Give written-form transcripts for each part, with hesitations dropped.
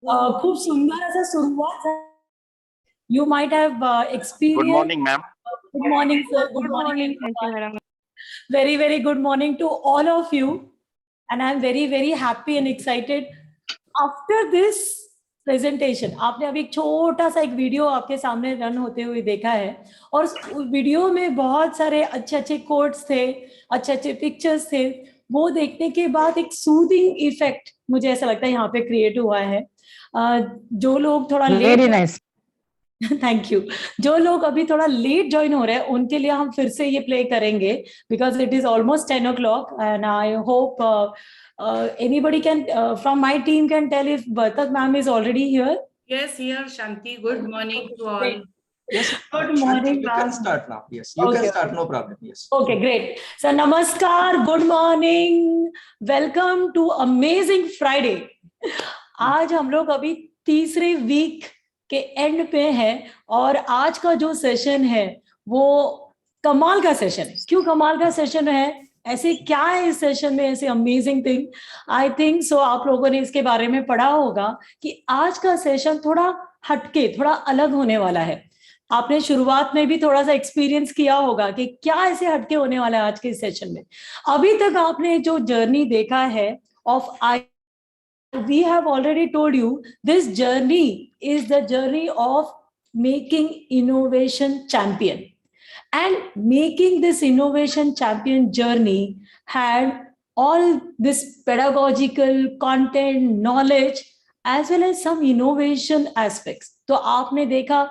खूप सुंदर असं सुरुवात. You might have experienced. Good morning, ma'am. Good morning, sir. Good morning. Thank you, madam. Very, very good morning to all of you. And I'm very, very happy and excited. After this presentation, आपने अभी एक छोटा सा एक video आपके सामने run होते हुए देखा है और उस वीडियो में बहुत सारे अच्छे अच्छे कोट्स थे, अच्छे अच्छे पिक्चर्स थे. वो देखने के बाद एक सूदिंग इफेक्ट मुझे ऐसा लगता है यहाँ पे क्रिएट हुआ है. जो लोग थोड़ा Very nice. Thank you. जो लोग अभी थोड़ा लेट ज्वाइन हो रहे हैं उनके लिए हम फिर से ये प्ले करेंगे because it is almost 10 o'clock and I hope anybody can from my team can tell if Bartak ma'am is already here. Yes, here Shanti. Good morning to all. Yes. Good morning, You ma'am. can start now. Yes, you Okay. can start. No problem. Yes. Okay, great. So namaskar, good morning, welcome to amazing Friday. आज हम लोग अभी तीसरे weak के end पे है और आज का जो session है वो कमाल का सेशन है. क्यों कमाल का सेशन है? ऐसे क्या है इस सेशन में ऐसे amazing thing? I think so आप लोगों ने इसके बारे में पढ़ा होगा कि आज का सेशन थोड़ा हटके, थोड़ा अलग होने वाला है. आपने शुरुआत में भी थोड़ा सा एक्सपीरियंस किया होगा कि क्या ऐसे हटके होने वाला है आज के सेशन में. अभी तक आपने जो जर्नी देखा है of I, we have already told you this journey is the journey of making innovation champion, and making this innovation champion journey had all this pedagogical content, knowledge as well as some innovation aspects. तो आपने देखा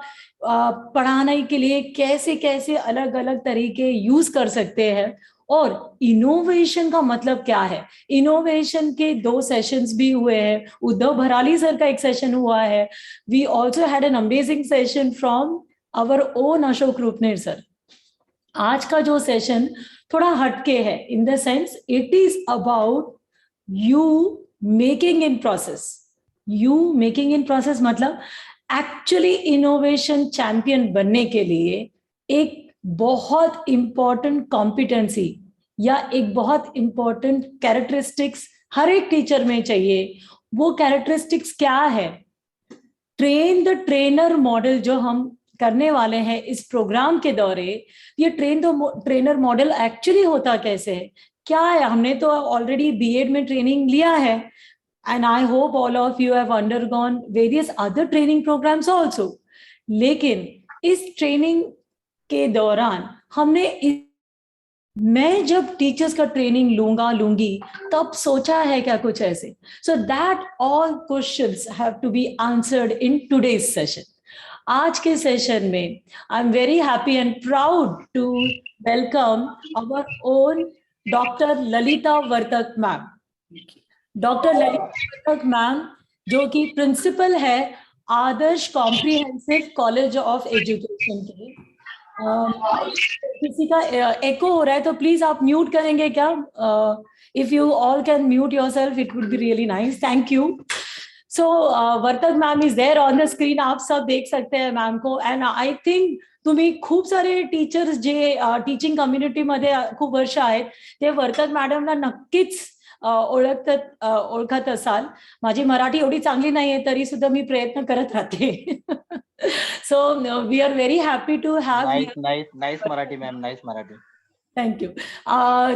पढ़ाने के लिए कैसे कैसे अलग अलग तरीके यूज कर सकते हैं और इनोवेशन का मतलब क्या है. इनोवेशन के 2 सेशंस भी हुए हैं. उद्धव भराली सर का एक सेशन हुआ है. We also had an amazing session from our own Ashok Rupner sir. आज का जो सेशन थोड़ा हटके है in the sense it is about you making in process. You making in process मतलब एक्चुअली इनोवेशन चैंपियन बनने के लिए एक बहुत इंपॉर्टेंट कॉम्पिटेंसी या एक बहुत इंपॉर्टेंट कैरेक्टरिस्टिक्स हर एक टीचर में चाहिए. वो कैरेक्टरिस्टिक्स क्या है? ट्रेन द ट्रेनर मॉडल जो हम करने वाले हैं इस प्रोग्राम के दौरे. ये train the trainer model actually होता कैसे है, क्या है? हमने तो ऑलरेडी बीएड में ट्रेनिंग लिया है and I hope all of you have undergone various other training programs also. लेकिन इस ट्रेनिंग के दौरान हमने मैं जब टीचर्स का ट्रेनिंग लूंगी तब सोचा है क्या कुछ ऐसे. So that all questions have to be answered in today's session. आज के सेशन में I am very happy and proud to welcome our own doctor Lalita Vartak ma'am. Doctor Lalita Vartak ma'am जो कि प्रिंसिपल है Adarsh comprehensive college of education के. किसी का एको हो रहा है तो प्लीज आप म्यूट करेंगे क्या? If you all can mute yourself it would be really nice. Thank you. So Vartak ma'am is there on the screen. आप सब देख सकते हैं मॅम को. अँड आय थिंक तुम्ही खूप सारे टीचर्स जे टीचिंग कम्युनिटीमध्ये खूप वर्ष आहेत ते वर्तक मॅडमला नक्कीच ओळखत असाल. माझी मराठी एवढी चांगली नाहीये तरी सुद्धा मी प्रयत्न करत राहते. So we are very happy to have. Nice Marathi ma'am, nice Marathi. Thank you.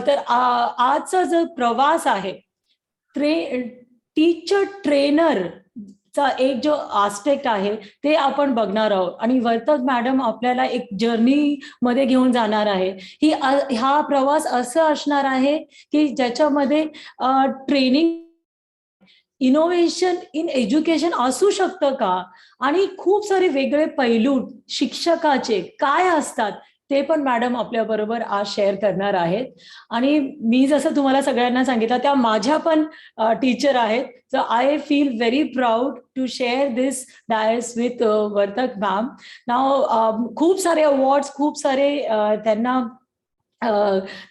तर आजचा जो प्रवास आहे टीचर ट्रेनर चा एक जो आस्पेक्ट आहे ते आपण बघणार आहोत आणि वर्तक मॅडम आपल्याला एक जर्नी मध्ये घेऊन जाणार आहे. हा प्रवास असं असणार आहे की ज्याच्यामध्ये ट्रेनिंग इनोव्हेशन इन एज्युकेशन असू शकतं का आणि खूप सारे वेगळे पैलू शिक्षकाचे काय असतात ते पण मॅडम आपल्या बरोबर आज शेअर करणार आहेत. आणि मी जसं तुम्हाला सगळ्यांना सांगितलं त्या माझ्या पण टीचर आहेत. So I feel very proud to share this dais with Vartak ma'am. नाव खूप सारे अवॉर्ड्स, खूप सारे त्यांना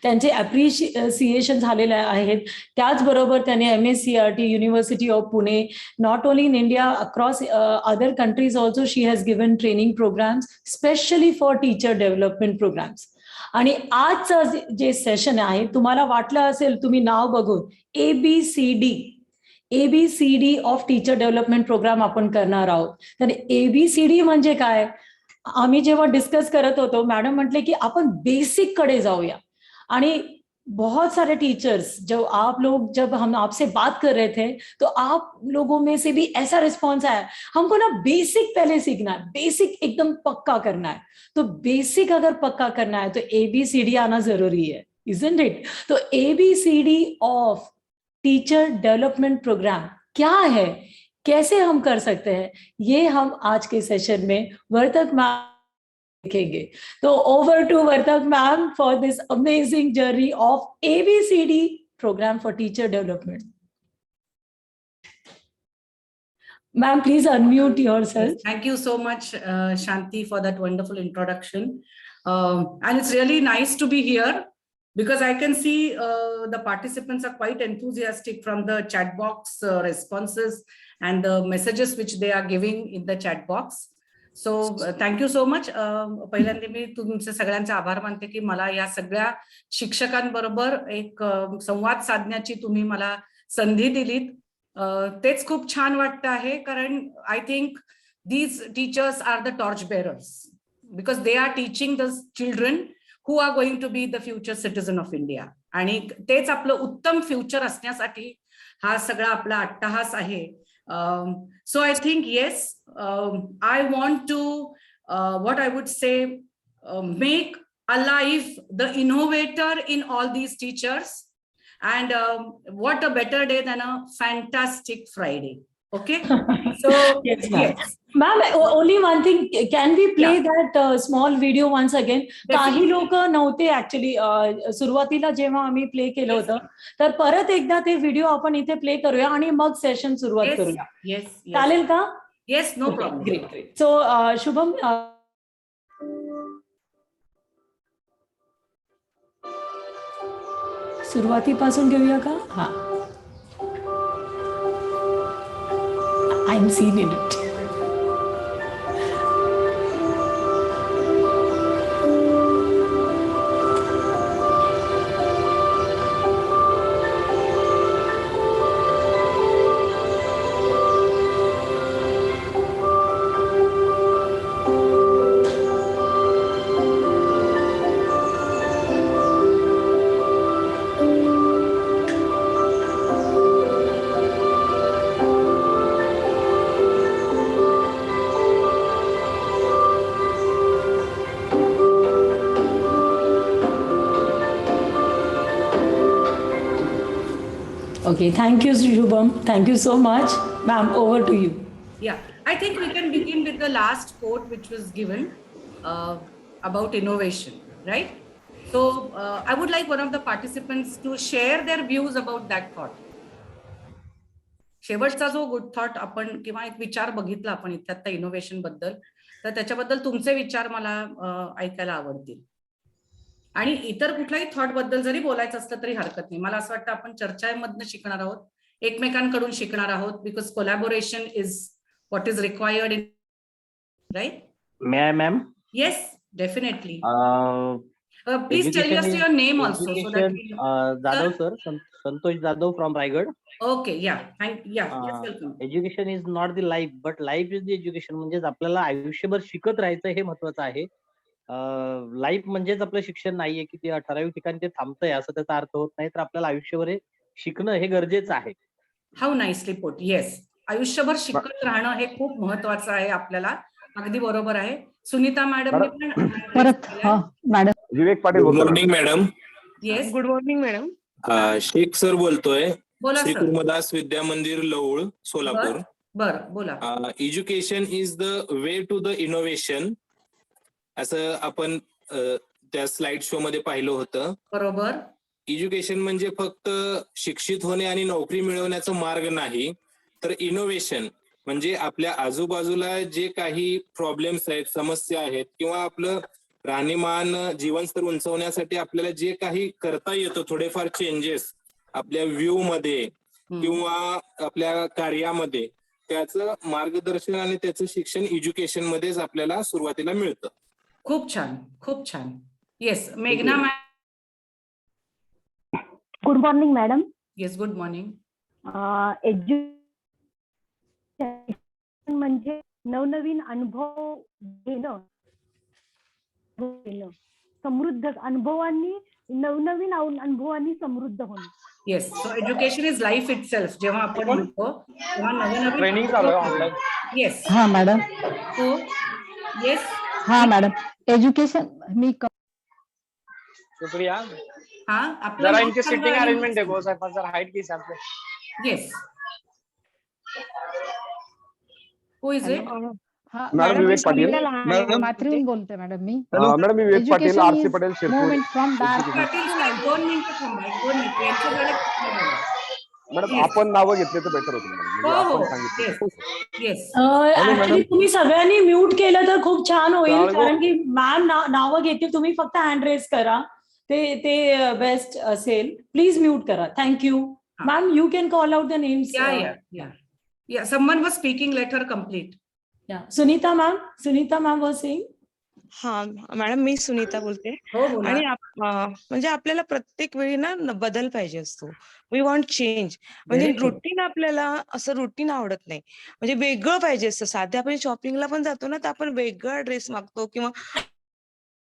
त्यांचे अप्रिशिएशन झालेले आहेत. त्याचबरोबर त्याने MSCRT university of Pune, not only in India, across other countries also she has given training programs specially for teacher development programs. आणि आजचं जे सेशन आहे तुम्हाला वाटलं असेल तुम्ही नाव बघून ABCD ABCD of teacher development program आपण करणार आहोत. तर ABCD म्हणजे काय? आम्ही जेव्हा डिस्कस करत होतो, मॅडम म्हटले की आपण बेसिक कडे जाऊया. आणि बहुत सारे टीचर्स जब हम आपसे बात कर रहे थे, तो आप लोगों में से भी ऐसा रिस्पॉन्स आया, हमको ना बेसिक पहले सीखना है, बेसिक एकदम पक्का करना है. तो बेसिक अगर पक्का करना है तो ABCD आना जरूरी है, isn't it? तो ABCD of teacher development program क्या है, कैसे हम कर सकते हैं, ये हम आज के सेशन में वर्तक मैम देखेंगे. तो over to Vartak ma'am for this amazing journey of ABCD program for teacher development. Ma'am, please unmute yourself. Thank you so much, Shanti, for that wonderful introduction. And it's really nice to be here because I can see the participants are quite enthusiastic from the chat box responses and the messages which they are giving in the chat box. So thank you so much. पहिल्यांदा मी तुमचे सगळ्यांचे आभार मानते की मला या सगळ्या शिक्षकांबरोबर एक संवाद साधण्याची तुम्ही मला संधी दिलीत. तेच खूप छान वाटतं आहे कारण I think these teachers are the torch bearers because they are teaching the children who are going to be the future citizen of India. आणि तेच आपलं उत्तम फ्युचर असण्यासाठी हा सगळा आपला अट्टहास आहे. So I think, yes, I want to, what I would say, make alive the innovator in all these teachers. And what a better day than a fantastic Friday. Okay. So, Yes, ma'am. yes. Ma'am, only one thing, can we play that small video once again? काही लोक नव्हते actually सुरुवातीला जेव्हा आम्ही play केलं होतं, तर परत एकदा ते व्हिडिओ आपण इथे प्ले करूया आणि मग सेशन सुरुवात करूया. Yes. चालेल का? Yes, no problem. Great. So, Shubham, सुरुवातीपासून घेऊया का? हा, I am seen in it. Okay, thank you, Shubham. Thank you so much. Ma'am, over to you. Yeah, I think we can begin with the last quote which was given about innovation, right? So I would like one of the participants to share their views about that thought. शेवटचा जो good thought आपण किंवा एक विचार बघितला आपण इथे आता इनोव्हेशन बद्दल, तर त्याच्याबद्दल तुमचे विचार मला ऐकायला आवडतील. आणि इतर कुठल्याही थॉट बद्दल जरी बोलायचं असलं तरी हरकत नाही. मला असं वाटतं आपण चर्चेमधनं शिकणार आहोत, एकमेकांकडून शिकणार आहोत, because collaboration is what is required in, right? May I, ma'am? Yes, definitely. Please tell us your name also. So that Jadhav, sir. Santosh Jadhav from Raigad. Okay, yeah. Yes, welcome. Education is not the life, but life is the education. म्हणजेच आपल्याला आयुष्यभर शिकत राहायचं हे महत्वाचं आहे. Life म्हणजेच आपलं शिक्षण नाहीये की ते ठराविक ठिकाणी ते थांबतंय असं त्याचा अर्थ होत नाही. तर आपल्याला आयुष्यभर हे शिकणं हे गरजेचं आहे. How nicely put. येस, आयुष्यभर शिकत राहणं हे खूप महत्वाचं आहे आपल्याला. अगदी बरोबर आहे. सुनीता मॅडम परत madam. Vivek Patil. Good morning madam. Yes, good morning madam. Shaikh sir बोलतोय. बोला श्री सर. कुर्मदास विद्या मंदिर लवळ, सोलापूर. बरं, बोला. Education is the way to the innovation, असं आपण त्या स्लाइड शो मध्ये पाहिलं होतं. बरोबर. एज्युकेशन म्हणजे फक्त शिक्षित होणे आणि नोकरी मिळवण्याचा मार्ग नाही, तर इनोव्हेशन म्हणजे आपल्या आजूबाजूला जे काही प्रॉब्लेम्स आहेत, समस्या आहेत, किंवा आपलं राहणीमान जीवनस्तर उंचवण्यासाठी आपल्याला जे काही करता येतं, थोडेफार चेंजेस आपल्या व्ह्यू मध्ये किंवा आपल्या कार्यामध्ये, त्याचं मार्गदर्शन आणि त्याचं शिक्षण एज्युकेशन मध्येच आपल्याला सुरुवातीला मिळतं. खूप छान, खूप छान. येस, मेघना madam. Good morning madam. Yes, good morning. Education म्हणजे नवनवीन अनुभव घेणं, समृद्ध अनुभवांनी, नवनवीन अनुभवांनी समृद्ध होणं. Yes, so education is life it self. जेव्हा आपण म्हणतो तेव्हा नवनवीन ट्रेनिंग चालू आहे ऑनलाईन. येस. हा मॅडम. हो येस. हा मॅडम, एज्युकेशन मी शुक्रिया. हाँ आपलं जरा इनके सिटिंग अरेंजमेंट देखो सर, जरा हाइट के हिसाब से. येस. Who is it? हा मॅडम विवेक पाटील. मॅडम माथेरान बोलते madam me. Madam me Vivek Patil, Education RC is Patel Shirpur. movement from dark Patil to Saheb light. 2 मिनिटं थांबा, 2 मिनिटं यांच्याकडे बोला. Madam Yes. आपण नावं घेतले तर बेटर होतील मॅडम. हो म्हणजे हो आपण सांगितलं. येस. ऍक्च्युली तुम्ही सगळ्यांनी म्यूट केलं तर खूप छान होईल, चालेल. कारण की मॅम नावं घेतील, तुम्ही फक्त हँड रेज करा, ते बेस्ट असेल. प्लीज म्यूट करा. Thank you ma'am. You can call out the names. या समवन वाज speaking, let her complete. Sunita ma'am was saying. हा मॅडम, मी सुनीता बोलते. हो बोला. आणि म्हणजे आपल्याला प्रत्येक वेळी ना बदल पाहिजे असतो. We want change. म्हणजे Very good. रुटीन, आपल्याला असं रुटीन आवडत नाही. म्हणजे वेगळं पाहिजे असतं. साध्या आपण शॉपिंगला पण जातो ना, तर आपण वेगळा ड्रेस मागतो किंवा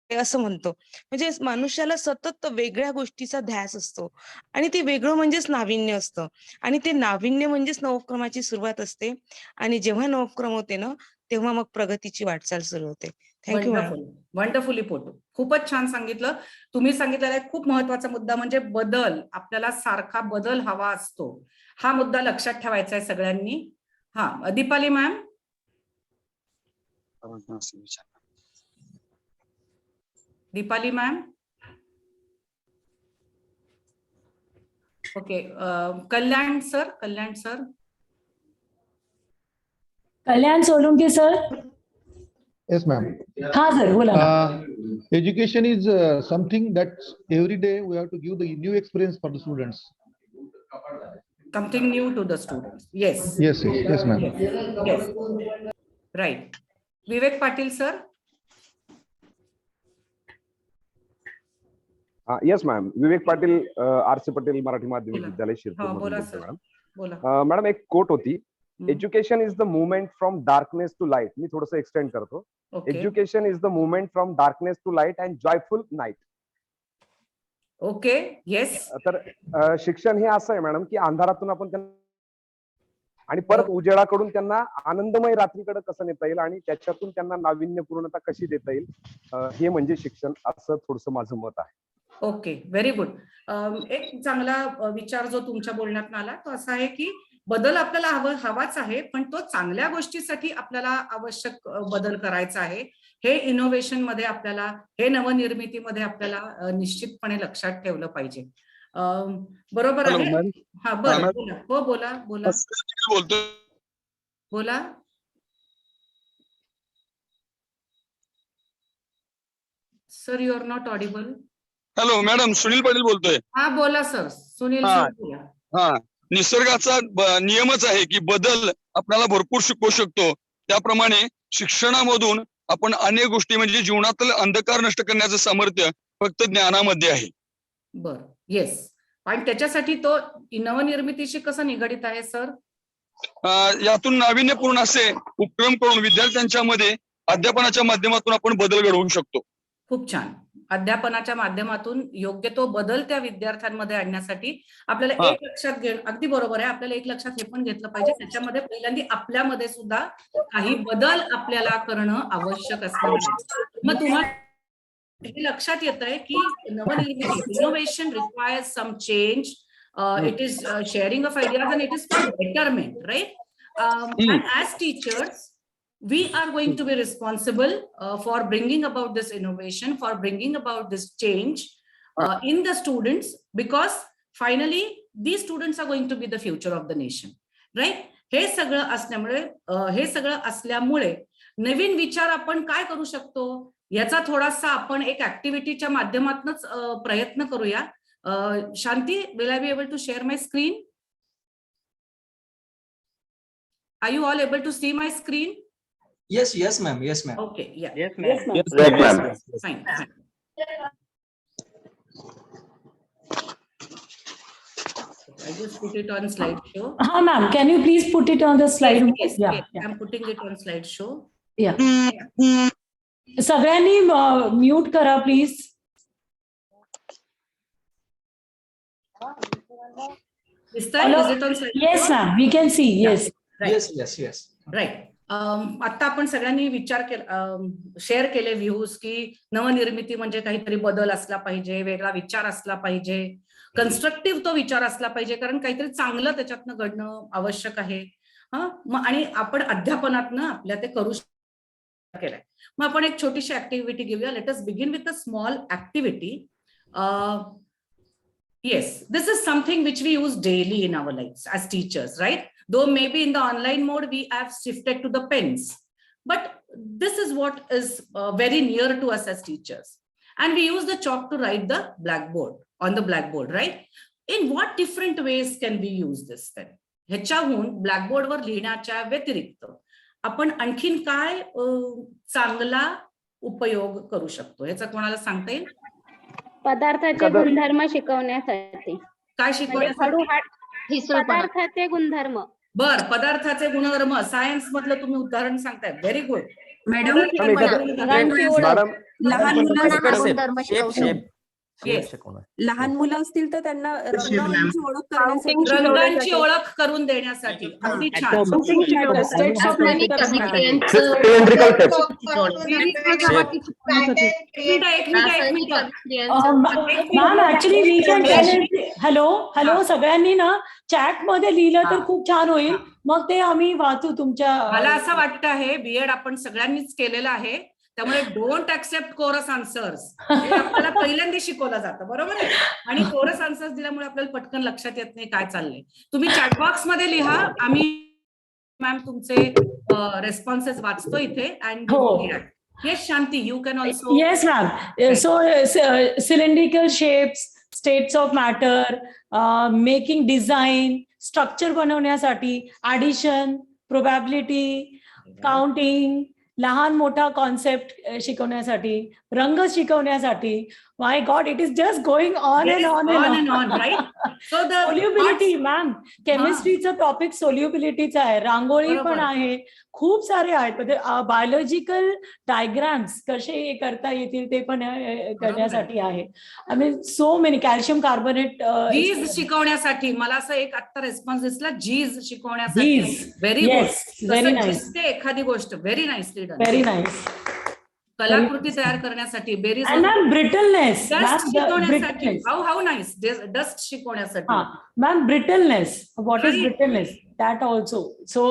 असं म्हणतो. म्हणजे मनुष्याला सतत वेगळ्या गोष्टीचा ध्यास असतो आणि ते वेगळं म्हणजेच नाविन्य असतं. आणि ते नाविन्य म्हणजेच नवोपक्रमाची सुरुवात असते. आणि जेव्हा नवोपक्रम होते ना, तेव्हा मग प्रगतीची वाटचाल सुरू होते. Thank you madam. वंडरफुल, वंडरफुली पोट. खूपच छान सांगितलं तुम्ही. सांगितलेला एक खूप महत्वाचा मुद्दा म्हणजे बदल. आपल्याला सारखा बदल हवा असतो, हा मुद्दा लक्षात ठेवायचा आहे सगळ्यांनी. हा Deepali ma'am. Deepali ma'am. Okay. Kalyan sir. Kalyan Solunke sir. Yes, ma'am. हा सर बोला ना. Education is something that every day we have to give the new experience for the students. Something new to the students. Yes. Yes, ma'am. Yes. Right. Vivek Patil sir. Yes ma'am. Vivek Patil, RC Patel Marathi माध्यमिक बोला. विद्यालय शिरपूर हा, बोला मधून sir. बोलतोय बोला. Madam. Madam एक quote होती, education is the movement from darkness to light. मी थोडंसं एक्सटेंड करतो. Okay. Education is the movement from darkness to light and joyful night. Okay. Yes. तर शिक्षण हे असं आहे मॅडम की अंधारातून आपण त्यांना आणि परत उजेडाकडून त्यांना आनंदमय रात्रीकडे कसं नेता येईल आणि त्याच्यातून त्यांना नाविन्यपूर्णता कशी देता येईल, हे म्हणजे शिक्षण, असं थोडंसं माझं मत आहे. ओके. Very good. एक चांगला विचार जो तुमच्या बोलण्यात आला तो असा आहे की बदल आपल्याला हवाच आहे, पण तो चांगल्या गोष्टीसाठी आपल्याला आवश्यक बदल करायचा आहे. हे इनोव्हेशन मध्ये आपल्याला, हे नवनिर्मितीमध्ये आपल्याला निश्चितपणे लक्षात ठेवलं पाहिजे. बरोबर आहे. हा बरं. बोला. हो बोला. बोला. Sir you are not audible. Hello madam, Sunil Patil बोलतोय. हा बोला सर. सुनील हा. सर बोला. हा, निसर्गाचा नियमच आहे की बदल आपल्याला भरपूर शिकवू शकतो. त्याप्रमाणे शिक्षणामधून आपण अनेक गोष्टी, म्हणजे जीवनातील अंधकार नष्ट करण्याचं सामर्थ्य फक्त ज्ञानामध्ये आहे. बर. येस. आणि त्याच्यासाठी तो नवनिर्मितीशी कसं निगडित आहे सर? यातून नाविन्यपूर्ण असे उपक्रम करून विद्यार्थ्यांच्या मध्ये अध्यापनाच्या माध्यमातून आपण बदल घडवू शकतो. खूप छान. अध्यापनाच्या माध्यमातून योग्य तो बदल त्या विद्यार्थ्यांमध्ये आणण्यासाठी आपल्याला एक लक्षात घेणं अगदी बरोबर आहे. आपल्याला एक लक्षात हे पण घेतलं पाहिजे, त्याच्यामध्ये पहिल्यांदा आपल्यामध्ये सुद्धा काही बदल आपल्याला करणं आवश्यक असणार. मग तुम्हाला हे लक्षात येत आहे की नवनिर्मिती, innovation requires some change. It is sharing of ideas and it is for betterment, right? And as teachers, we are going to be responsible for bringing about this innovation, for bringing about this change in the students, because finally these students are going to be the future of the nation, right? हे सगळं असल्यामुळे नवीन विचार आपण काय करू शकतो याचा थोडासा आपण एक ऍक्टिव्हिटीच्या माध्यमातूनच प्रयत्न करूया. शांती, will I be able to share my screen? Are you all able to see my screen? Yes, ma'am. Okay, yeah. Yes, ma'am. Yes, ma'am. Fine. I just put it on slideshow. Ha ma'am, can you please put it on the slide? Yes, Yeah, yes, I'm putting it on slideshow. yeah. सगळ्यांनी mute करा please. Is it on slideshow? Yes ma'am, we can see. Yes. Right. Yes, yes, yes. Right. आता आपण सगळ्यांनी विचार केला, share केले views की नवनिर्मिती म्हणजे काहीतरी बदल असला पाहिजे, वेगळा विचार असला पाहिजे, कन्स्ट्रक्टिव्ह तो विचार असला पाहिजे, कारण काहीतरी चांगलं त्याच्यातनं घडणं आवश्यक आहे. मग आणि आपण अध्यापनातनं आपल्या ते करू केलंय. मग आपण एक छोटीशी ऍक्टिव्हिटी घेऊया. Let us begin with a small activity. Yes, this is something which we use daily in our lives as teachers, right? Though maybe in the online mode we have shifted to the pens, but this is what is very near to us as teachers. And we use the chalk to write the blackboard, on the blackboard, right? In what different ways can we use this then? ह्याच्याहून blackboard वर लिहिण्याच्या व्यतिरिक्त आपण आणखीन काय चांगला उपयोग करू शकतो, ह्याचा कोणाला सांगता येईल? पदार्थाचे गुणधर्म शिकवण्यासाठी. काय शिकवण्यासाठी? पदार्थाचे गुणधर्म. बर, पदार्थाचे गुणधर्म. सायन्स मधलं तुम्ही उदाहरण सांगताय. Very good madam. लहान मुलं असतील तर त्यांना रंगांची ओळख करून देण्यासाठी. अगदी छान. Ma'am actually we can hello सगळ्यांनी ना चॅट मध्ये लिहिलं तर खूप छान होईल, मग ते आम्ही वाचू तुमच्या. मला असं वाटतं आहे बीएड आपण सगळ्यांनीच केलेलं आहे, त्यामुळे डोंट ऍक्सेप्ट कोरस आन्सर्स आपल्याला पहिल्यांदा शिकवलं जातं, बरोबर आहे? आणि कोरस आन्सर्स दिल्यामुळे आपल्याला पटकन लक्षात येत नाही काय चाललंय. तुम्ही चॅटबॉक्स मध्ये लिहा, आम्ही मॅम तुमचे रेस्पॉन्सेस वाचतो इथे. And yes Shanti, you can also. Yes ma'am. So cylindrical shapes, states of matter, making design, structure बनवण्यासाठी, ऍडिशन, प्रोबॅबिलिटी, काउंटिंग, लहान मोठा कॉन्सेप्ट शिकवण्यासाठी, रंग शिकवण्यासाठी. My god, it is just going on and on and on, right? So the solubility ma'am, केमिस्ट्रीचं topic सोल्युबिलिटीचं आहे, रांगोळी पण आहे, खूप सारे आहेत. म्हणजे बायोलॉजिकल डायग्राम्स कसे करता येतील ते पण करण्यासाठी आहे. I mean so many. Calcium carbonate जीज शिकवण्यासाठी. मला असं एक आता रेस्पॉन्स दिसला, जीज शिकवण्यासाठी. Very good. Very nice. एखादी गोष्ट very nicely done. Very nice. कलाकृती तयार करण्यासाठी. बेरीज. ब्रिटलनेस शिकवण्यासाठी. How nice. डस्ट शिकवण्यासाठी. Ma'am brittleness, what is brittleness, that also. So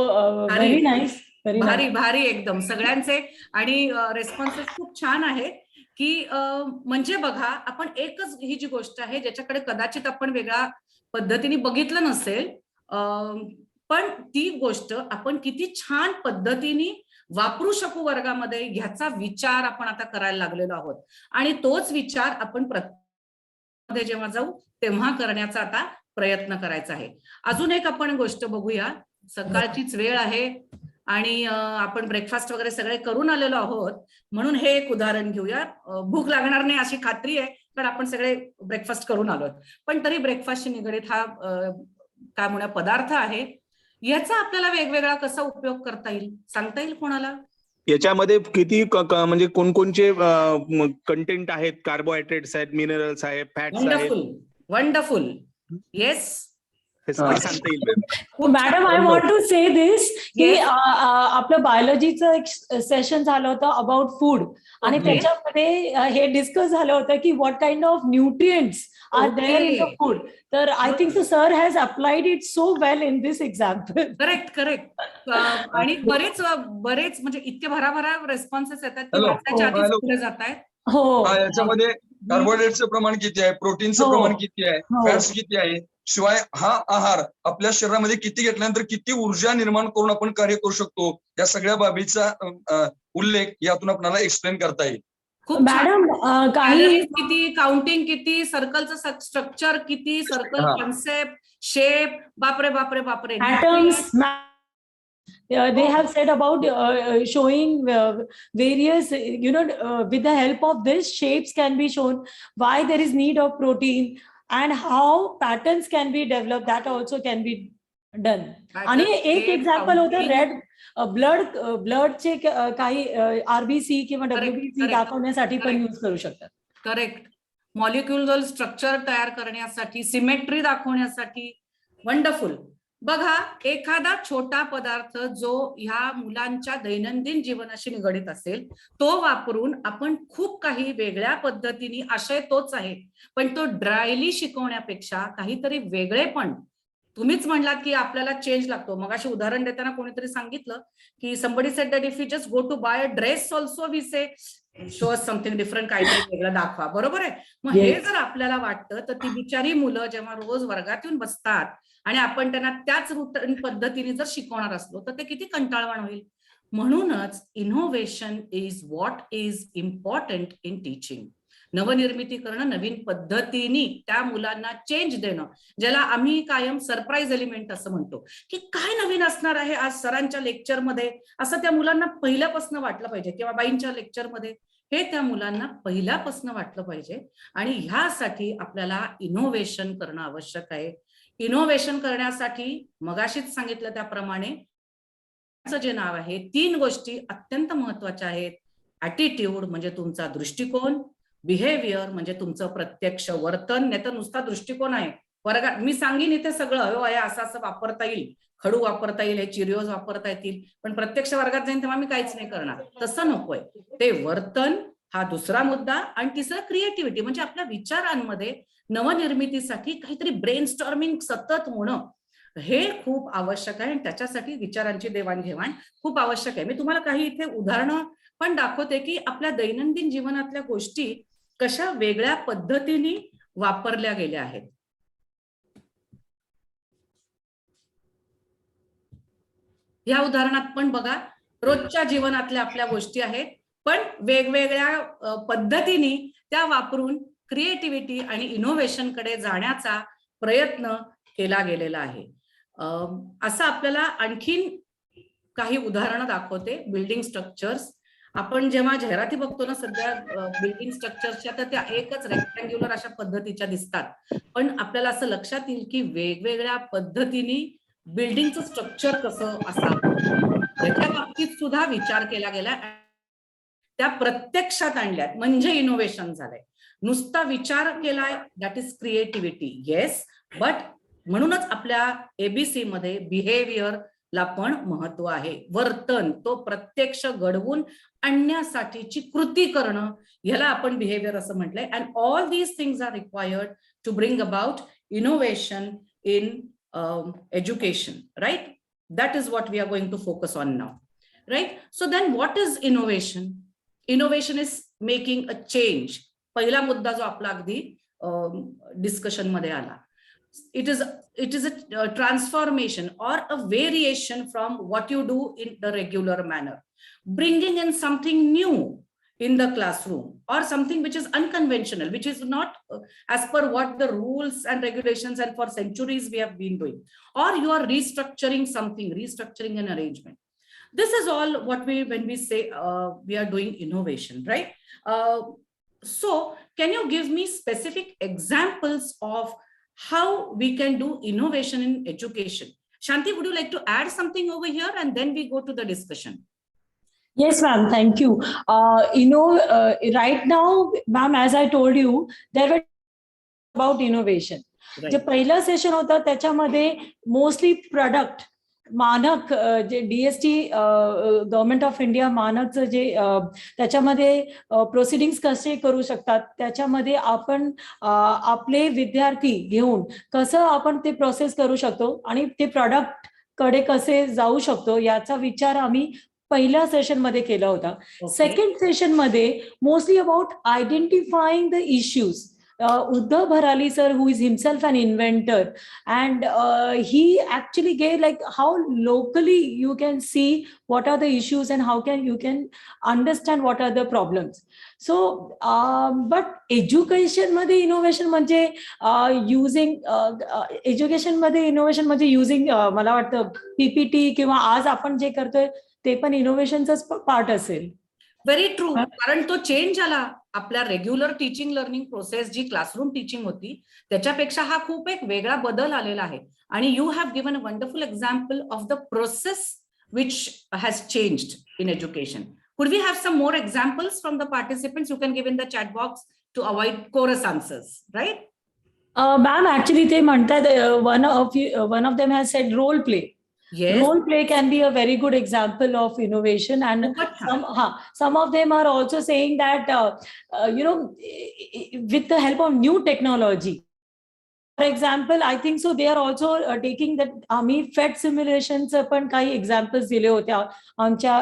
very nice. भारी भारी एकदम सगळ्यांचे. आणि रेस्पॉन्सेस खूप छान आहे की म्हणजे बघा, आपण एकच ही जी गोष्ट आहे ज्याच्याकडे कदाचित आपण वेगळ्या पद्धतीने बघितलं नसेल, पण ती गोष्ट आपण किती छान पद्धतीने वापरू शकू वर्गामध्ये, ह्याचा विचार आपण आता करायला लागलेलो आहोत. आणि तोच विचार आपण मध्ये जेव्हा जाऊ तेव्हा करण्याचा आता प्रयत्न करायचा आहे. अजून एक आपण गोष्ट बघूया. सकाळचीच वेळ आहे आणि आपण ब्रेकफास्ट वगैरे सगळे करून आलेलो आहोत, म्हणून हे एक उदाहरण घेऊया. भूक लागणार नाही अशी खात्री आहे, कारण आपण सगळे ब्रेकफास्ट करून आलोत. पण तरी ब्रेकफास्टशी निगडीत हा काय म्हणूया पदार्थ आहे, याचा आपल्याला वेगवेगळा कसा उपयोग करता येईल, सांगता येईल कोणाला? याच्यामध्ये किती म्हणजे कोणकोणचे कंटेंट आहेत? कार्बोहायड्रेट्स आहेत, मिनरल्स आहेत, फॅट्स आहेत. वंडरफुल. येस, सांगता येईल मॅडम. आय वॉन्ट टू से दिस की आपलं बायोलॉजीचं एक सेशन झालं होतं अबाउट फूड, आणि त्याच्यामध्ये हे डिस्कस झालं होतं की what kind of nutrients are there in the food. तर I think the sir has applied it so well in this example. Correct. आणि बरेच म्हणजे इतके भराभरा रेस्पॉन्सेस येतात की वाचायच्या आधीच पुढे जात आहेत. हो. याच्यामध्ये कार्बोहायड्रेटचं प्रमाण किती आहे, प्रोटीनचं प्रमाण किती आहे, फॅट्स किती आहे, शिवाय हा आहार आपल्या शरीरामध्ये किती घेतल्यानंतर किती ऊर्जा निर्माण करून आपण कार्य करू शकतो, या सगळ्या बाबीचा उल्लेख यातून आपल्याला एक्सप्लेन करता येईल. मॅडम किती, काउंटिंग किती, सर्कलचं स्ट्रक्चर किती, सर्कल कॉन्सेप्ट, शेप, बापरे बापरे बापरे. atoms. They have said about showing various, with the help of this, shapes can be shown, why there is need of protein, and how patterns can be developed, that also can be done. आणि एक example होतं red ब्लडचे काही RBC किंवा WBC दाखवण्यासाठी पण use करू शकतात. Correct. Molecular structure तयार करण्यासाठी, सिमेट्री दाखवण्यासाठी. वंडरफुल. बघा, एखादा छोटा पदार्थ जो ह्या मुलांच्या दैनंदिन जीवनाशी निगडित असेल तो वापरून आपण खूप काही वेगळ्या पद्धतीने, आशय तोच आहे पण तो ड्रायली शिकवण्यापेक्षा काहीतरी वेगळे पण, तुम्हीच म्हणलात की आपल्याला चेंज लागतो. मग अशी उदाहरण देताना कोणीतरी सांगितलं की somebody said that if we just go to buy a dress also we say show us something different, काहीतरी वेगळं दाखवा. बरोबर आहे. मग हे जर आपल्याला वाटतं तर ती बिचारी मुलं जेव्हा रोज वर्गात येऊन बसतात आणि आपण त्यांना त्याच रुटीन पद्धतीने जर शिकवणार असलो तर ते किती कंटाळवाण होईल. म्हणूनच innovation is what is important in teaching. नवनिर्मिती करणं, नवीन पद्धतीने त्या मुलांना चेंज देणं, ज्याला आम्ही कायम सरप्राईज एलिमेंट असं म्हणतो की काय नवीन असणार आहे आज सरांच्या लेक्चरमध्ये, असं त्या मुलांना पहिल्यापासून वाटलं पाहिजे किंवा बाईंच्या लेक्चरमध्ये, हे त्या मुलांना पहिल्यापासून वाटलं पाहिजे. आणि ह्यासाठी आपल्याला इनोव्हेशन करणं आवश्यक आहे. इनोव्हेशन करण्यासाठी मगाशीच सांगितलं त्याप्रमाणे जे नाव आहे, 3 गोष्टी अत्यंत महत्वाच्या आहेत. ऍटिट्यूड म्हणजे तुमचा दृष्टिकोन, बिहेवियर म्हणजे तुमचं प्रत्यक्ष वर्तन, नाही तर नुसता दृष्टिकोन आहे. वर्गात मी सांगेन इथे सगळं हो असं असं वापरता येईल, खडू वापरता येईल, हे चिरिओज वापरता येतील, पण प्रत्यक्ष वर्गात जाईन तेव्हा मी काहीच नाही करणार. तसं नकोय. ते वर्तन हा दुसरा मुद्दा. आणि तिसरा क्रिएटिव्हिटी, म्हणजे आपल्या विचारांमध्ये नवनिर्मितीसाठी काहीतरी ब्रेनस्टॉर्मिंग सतत होणं, हे खूप आवश्यक आहे. आणि त्याच्यासाठी विचारांची देवाणघेवाण खूप आवश्यक आहे. मी तुम्हाला काही इथे उदाहरणं पण दाखवते की आपल्या दैनंदिन जीवनातल्या गोष्टी कशा वेगळ्या पद्धतीने वापरल्या गेल्या आहेत. या उदाहरणात पण बघा, रोजच्या जीवनातल्या आपल्या गोष्टी आहेत पण वेगवेगळ्या पद्धतीने त्या वापरून क्रिएटिव्हिटी आणि इनोव्हेशन कडे जाण्याचा प्रयत्न केला गेलेला आहे. असं आपल्याला आणखीन काही उदाहरणं दाखवते. बिल्डिंग स्ट्रक्चर्स, आपण जेव्हा जाहिराती बघतो ना सध्या बिल्डिंग स्ट्रक्चरच्या, तर त्या एकच रेक्टँग्युलर अशा पद्धतीच्या दिसतात, पण आपल्याला असं लक्षात येईल की वेगवेगळ्या पद्धतीने बिल्डिंगचं स्ट्रक्चर कसं असावं याच्या बाबतीत सुद्धा विचार केला गेला, त्या प्रत्यक्षात आणल्यात, म्हणजे इनोव्हेशन झालंय. नुसता विचार केलाय, that is creativity. Yes, but म्हणूनच आपल्या एबीसी मध्ये बिहेवियर ला पण महत्व आहे. वर्तन, तो प्रत्यक्ष घडवून आणण्यासाठीची कृती करणं, ह्याला आपण बिहेवियर असं म्हटलंय. And all these things are required to bring about innovation in education, right? That is what we are going to focus on now, right? So then what is innovation? Innovation is making a change. पहिला मुद्दा जो आपला अगदी discussion मध्ये आला, it is a transformation or a variation from what you do in the regular manner, bringing in something new in the classroom or something which is unconventional, which is not as per what the rules and regulations and for centuries we have been doing, or you are restructuring something, restructuring an arrangement. This is all what when we say we are doing innovation, right? So can you give me specific examples of how we can do innovation in education? Shanti, would you like to add something over here and then we go to the discussion? Yes, ma'am. Thank you. Right now, ma'am, as I told you, there were about innovation. जे पहिलं session होतं त्याच्यामध्ये mostly product मानक, जे DST government of India मानकचं जे त्याच्यामध्ये proceedings कसे करू शकतात, त्याच्यामध्ये आपण आपले विद्यार्थी घेऊन कसं आपण ते प्रोसेस करू शकतो आणि ते प्रोडक्ट कडे कसे जाऊ शकतो याचा विचार आम्ही पहिल्या सेशन मध्ये केला होता. सेकंड सेशन मध्ये mostly about identifying the issues. Uddhav Bharali sir, who is himself an inventor, and he actually gave like how locally you can see what are the issues and how you can understand what are the problems. So but education मध्ये innovation म्हणजे using education मध्ये innovation म्हणजे using मला वाटतं PPT किंवा आज आपण जे करतोय ते पण इनोव्हेशनचाच पार्ट असेल. Very true. कारण तो चेंज आला. आपल्या रेग्युलर टीचिंग लर्निंग प्रोसेस जी क्लासरूम टीचिंग होती त्याच्यापेक्षा हा खूप एक वेगळा बदल आलेला आहे. आणि you have given a wonderful example of the process which has changed in education. Could we have some more examples from the participants you can give in the chat box to avoid chorus answers, right? Ma'am, actually they म्हणतात one of them has said role play. Yes. Role play can be a very good example of innovation, and some of them are also saying that with the help of new technology. For example, I think so they are also taking that आम्ही फेट सिम्युलेशनचं पण काही examples दिले होते आमच्या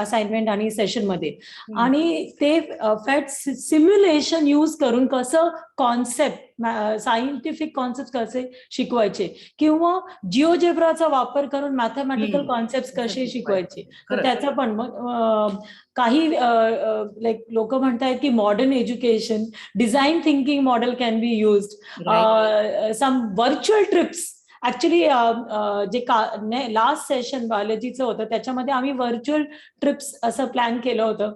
assignment आणि session मध्ये. आणि ते फेट सिम्युलेशन यूज करून कसं कॉन्सेप्ट सायंटिफिक कॉन्सेप्ट कसे शिकवायचे किंवा जिओजेब्राचा वापर करून मॅथमॅटिकल कॉन्सेप्ट कसे शिकवायचे. तर त्याचा पण मग काही लाईक लोक म्हणतात की modern education design thinking model can be used. Some virtual trips actually जे लास्ट सेशन बायोलॉजीचं होतं त्याच्यामध्ये आम्ही व्हर्च्युअल ट्रिप्स असं प्लॅन केलं होतं.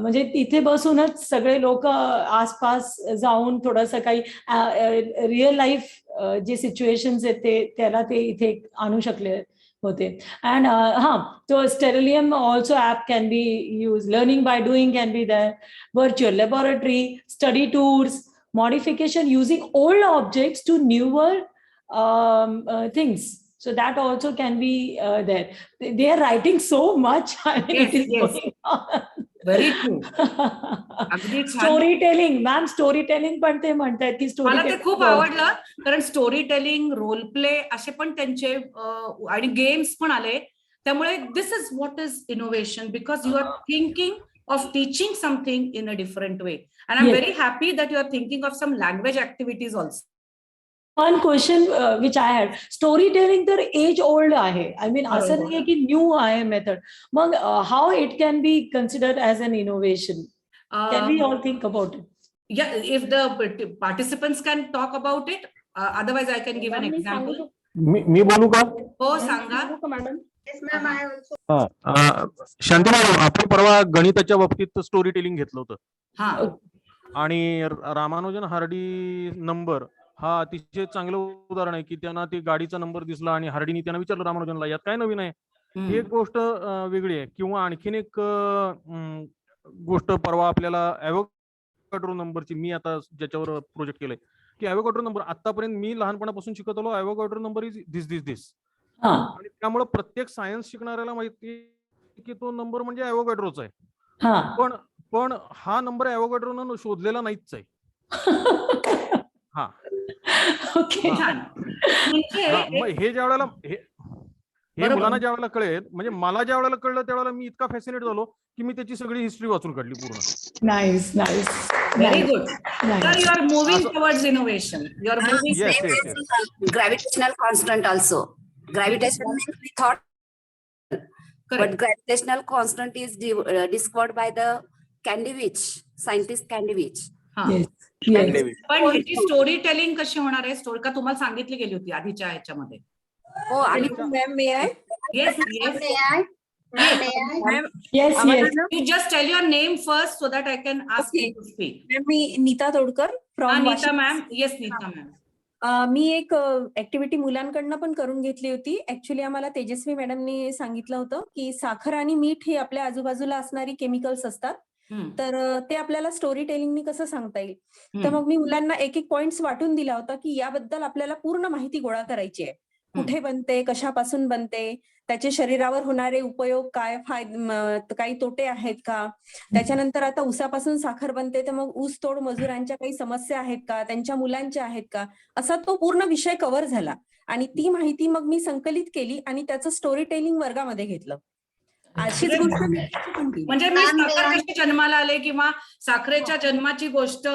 म्हणजे तिथे बसूनच सगळे लोक आसपास जाऊन थोडंसं काही रिअल लाईफ जे सिच्युएशन्स आहेत त्याला ते इथे आणू शकले होते. अँड तो Stellarium also app can be use. Learning by doing can be there. Virtual laboratory, study tours, modification using old objects to newer things. So that also can be there. They are writing so much. I mean, Yes, it is yes. going on. Very true. अगदी छान. Story telling ma'am, story telling पण ते म्हणतात की story. मला ते खूप आवडलं कारण स्टोरी टेलिंग, रोल प्ले असे पण त्यांचे आणि गेम्स पण आले. त्यामुळे this is what is innovation because you are thinking of teaching something in a different way. And I'm very happy that you are thinking of some language activities also. One question which I had, storytelling तर age old आहे. I mean असं नाहीये की new आहे method. मग how it can be considered as an innovation? Can we all think about it? Yeah, if the participants can talk about it, otherwise I can give an example. मी बोलू का? हो सांगा madam. शांती madam, आपण परवा गणिताच्या बाबतीत story telling घेतलं होतं. आणि रामानुजन हार्डी नंबर हा अतिशय चांगलं उदाहरण आहे की त्यांना ते गाडीचा नंबर दिसला आणि हार्डीने त्यांना विचारलं रामानुजनला यात काय नवीन आहे. ही एक गोष्ट वेगळी आहे. किंवा आणखीन एक गोष्ट परवा आपल्याला ॲव्होगाड्रो नंबरची, मी आता ज्याच्यावर प्रोजेक्ट केलंय की ॲव्होगाड्रो नंबर आतापर्यंत मी लहानपणापासून शिकत आलो ॲव्होगाड्रो नंबर इज दिस. आणि त्यामुळे प्रत्येक सायन्स शिकणाऱ्याला माहिती की तो नंबर म्हणजे ॲव्होगाड्रोचा आहे. पण हा नंबर ॲव्होगाड्रोनं शोधलेला नाहीच आहे. हे ज्या वेळेला हे मुलांना ज्या वेळेला कळेल, म्हणजे मला ज्या वेळेला कळलं त्यावेळेला मी इतका फॅसिनेट झालो की मी त्याची सगळी हिस्ट्री वाचून काढली पूर्ण. Nice nice, very good. Sir you are moving towards innovation. You are moving. Gravitational constant also. Gravitational means we thought, but gravitational constant is discovered by the Candevich, scientist Candevich. पण ह्याची story telling कशी होणार आहे? Story का तुम्हाला सांगितली गेली होती आधीच्या ह्याच्यामध्ये? हो, आणि ma'am may I? Yes yes. Yes, yes. You just tell your name first so that I can ask you to speak. मी Neeta Todkar from Neeta ma'am. Yes Neeta ma'am. मी एक ऍक्टिव्हिटी मुलांकडनं पण करून घेतली होती. ऍक्च्युली आम्हाला तेजस्वी मॅडमनी सांगितलं होतं की साखर आणि मीठ ही आपल्या आजूबाजूला असणारी केमिकल्स असतात. तर ते आपल्याला स्टोरी टेलिंगनी कसं सांगता येईल. तर मग मी मुलांना एक एक पॉइंट्स वाटून दिला होता की याबद्दल आपल्याला पूर्ण माहिती गोळा करायची आहे. कुठे बनते, कशापासून बनते, त्याचे शरीरावर होणारे उपयोग काय, काही तोटे आहेत का, त्याच्यानंतर आता ऊसापासून साखर बनते तर मग ऊस तोड मजुरांच्या काही समस्या आहेत का, त्यांच्या मुलांच्या आहेत का, असा तो पूर्ण विषय कव्हर झाला. आणि ती माहिती मग मी संकलित केली आणि त्याचं स्टोरी टेलिंग वर्गामध्ये घेतलं. अशीच गोष्ट म्हणजे मी साखर कशी जन्माला आले किंवा साखरेच्या जन्माची गोष्ट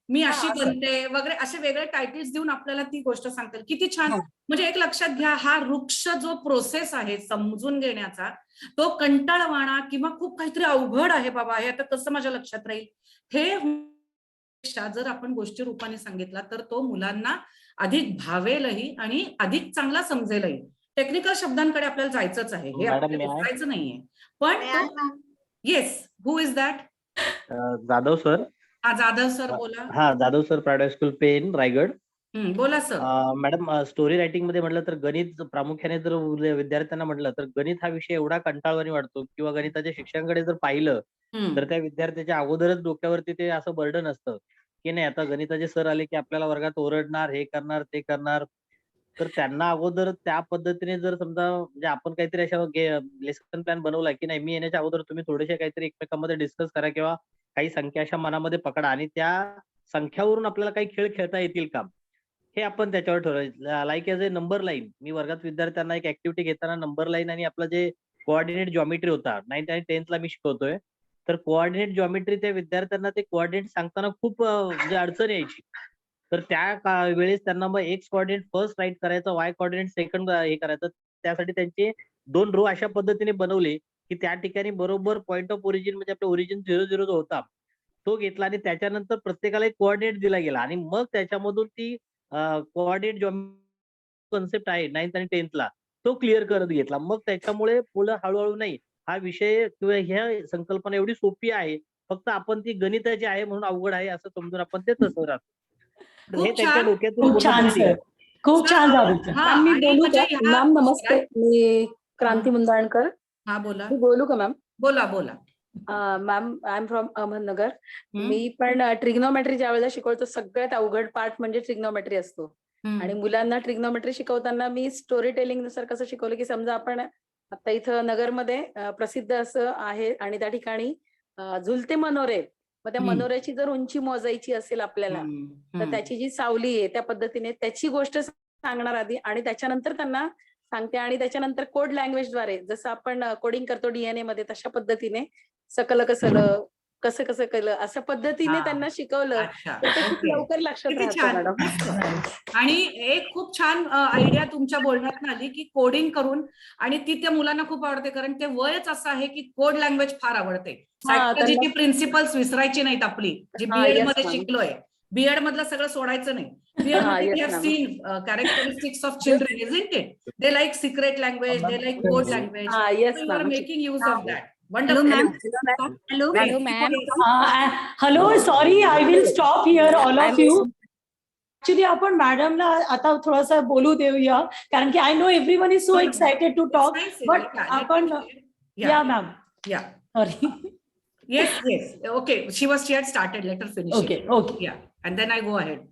मी अशी बनते वगैरे असे वेगळे टायटल्स देऊन आपल्याला ती गोष्ट सांगतात. किती छान. म्हणजे एक लक्षात घ्या, हा वृक्ष जो प्रोसेस आहे समजून घेण्याचा तो कंटाळवाणा किंवा खूप काहीतरी अवघड आहे बाबा, हे आता कसं माझ्या लक्षात राहील, हे जर आपण गोष्टी रूपाने सांगितला तर तो मुलांना अधिक भावेलही आणि अधिक चांगला समजेलही. टेक्निकल शब्दांकडे आपल्याला जायचंच आहे, हे आपल्याला दिसायचं नाहीये. पण yes, who is that? Jadhav sir. हा, जाधव सर बोला. हा, Jadhav sir, private school Pen, Raigad. बोला सर. मॅडम, स्टोरी रायटिंग मध्ये म्हटलं तर गणित प्रामुख्याने जर विद्यार्थ्यांना म्हटलं तर गणित हा विषय एवढा कंटाळवाणी वाटतो किंवा गणिताच्या शिक्षकांकडे जर पाहिलं तर त्या विद्यार्थ्याच्या अगोदरच डोक्यावरती ते असं बर्डन असतं की नाही, आता गणिताचे सर आले की आपल्याला वर्गात ओरडणार, हे करणार, ते करणार. तर त्यांना अगोदर त्या पद्धतीने जर समजा म्हणजे आपण काहीतरी अशा लेसन प्लॅन बनवला की नाही, मी येण्याच्या अगोदर तुम्ही थोडेसे काहीतरी एकमेकांमध्ये डिस्कस करा किंवा काही संख्या अशा मनामध्ये पकडा आणि त्या संख्यावरून आपल्याला काही खेळ खेळता येतील का, हे आपण त्याच्यावर ठरवायचं. Like as a number line, मी वर्गात विद्यार्थ्यांना एक ऍक्टिव्हिटी घेताना नंबर लाईन आणि आपलं जे कोऑर्डिनेट जॉमेट्री होता 9th आणि 10th ला मी शिकवतोय, तर कोऑर्डिनेट जॉमेट्री त्या विद्यार्थ्यांना ते कोऑर्डिनेट सांगताना खूप म्हणजे अडचण यायची. तर त्या वेळेस त्यांना मग एक्स कोऑर्डिनेट फर्स्ट राईट करायचं, वाय कोऑर्डिनेट सेकंड हे करायचं. त्यासाठी त्यांचे 2 रो अशा पद्धतीने बनवले की त्या ठिकाणी बरोबर पॉईंट ऑफ ओरिजिन म्हणजे आपलं ओरिजिन 0-0 जो होता तो घेतला आणि त्याच्यानंतर प्रत्येकाला एक कोऑर्डिनेट दिला गेला आणि मग त्याच्यामधून ती कोऑर्डिनेट जो कन्सेप्ट आहे 9th आणि 10th ला तो क्लिअर करत घेतला. मग त्याच्यामुळे मुलं हळूहळू नाही, हा विषय किंवा ह्या संकल्पना एवढी सोपी आहे, फक्त आपण ती गणिताची आहे म्हणून अवघड आहे असं समजून आपण ते तसं राहतो. हे खूप त्यांच्या छान. डोक्यातून खूप छान पूर्णपणे सर, निघालं. खूप छान जाधव सर. हा, मॅम, मी आणि बोलू म्हणजे का? ह्या- मॅम नमस्ते, मी क्रांती हा. मुंदाळकर. हा, बोला मी बोलू का मॅम? बोला बोला. Ma'am, I am from Ahmednagar. हम्म. मी पण ट्रिग्नोमेट्री ज्या वेळेला शिकवतो सगळ्यात अवघड पार्ट म्हणजे ट्रिग्नोमेट्री असतो. आणि मुलांना ट्रिग्नोमेट्री शिकवताना मी स्टोरी टेलिंग नुसार कसं शिकवलं की समजा आपण आता इथं नगरमध्ये प्रसिद्ध असं आहे आणि त्या ठिकाणी झुलते मनोरे, मग त्या मनोऱ्याची जर उंची मोजायची असेल आपल्याला तर त्याची जी सावली आहे त्या पद्धतीने त्याची गोष्ट सांगणार आधी आणि त्याच्यानंतर त्यांना सांगते आणि त्याच्यानंतर कोड लँग्वेजद्वारे जसं आपण कोडिंग करतो डीएनए मध्ये तशा पद्धतीने सकल कसलं कसं कसं केलं अशा पद्धतीने हा. त्यांना शिकवलं अच्छा, तर ते खूप ओके. लवकर लक्षात किती राहतं छान. मॅडम. आणि एक खूप छान आयडिया तुमच्या बोलण्यात आली की कोडिंग करून, आणि ती त्या मुलांना खूप आवडते कारण ते वयच असं आहे की कोड लँग्वेज फार आवडते. सायकोलॉजीची त्यांना- प्रिन्सिपल्स विसरायची नाहीत आपली, जी हा, बीएड yes, मध्ये ma'am. शिकलोय. बीएड मधलं सगळं सोडायचं नाही. बीएड हा, मध्ये yes, we have ma'am. Seen characteristics of children, isn't it? They like secret language, they like code language. हा, yes, you are ma'am. Making use of that. Hello wonderful. Ma'am. Hello hello ma'am. Hello, sorry, I will stop here all of you. Actually आपण मॅडमला आता थोडासा बोलू देऊया कारण की I know everyone is so excited to talk, but आपण या ma'am. Yeah, sorry. yes, yes, okay, she had started, let her finish Okay, it. okay. Yeah, and then I go ahead.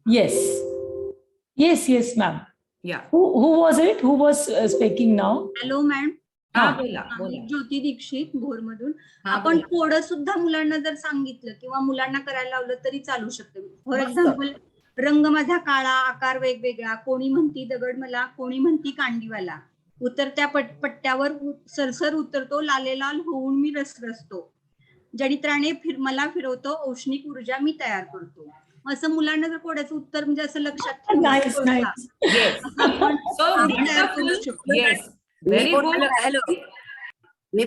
Yes, ma'am. Yeah. Who was it? Who was speaking now? Hello ma'am. हा, हा. बोला बोला. ज्योती दीक्षित भोरमधून. हा, आपण बोला. Code सुद्धा मुलांना जर सांगितलं किंवा मुलांना करायला लावलं तरी चालू शकतं. फॉर मस्त. एक्झाम्पल, रंग माझा काळा, आकार वेगवेगळा, कोणी म्हणती दगड मला, कोणी म्हणती कांडीवाला, उतरत्या पट्ट्यावर सरसर उतरतो, लाले लाल होऊन मी रसरसतो, जडित्राने मला फिरवतो, औष्णिक ऊर्जा मी तयार करतो. असं मुलांना जर कोड्याचं उत्तर म्हणजे असं लक्षात Nice, ठेवलं nice. Yes. So wonderful. Yes. Very good.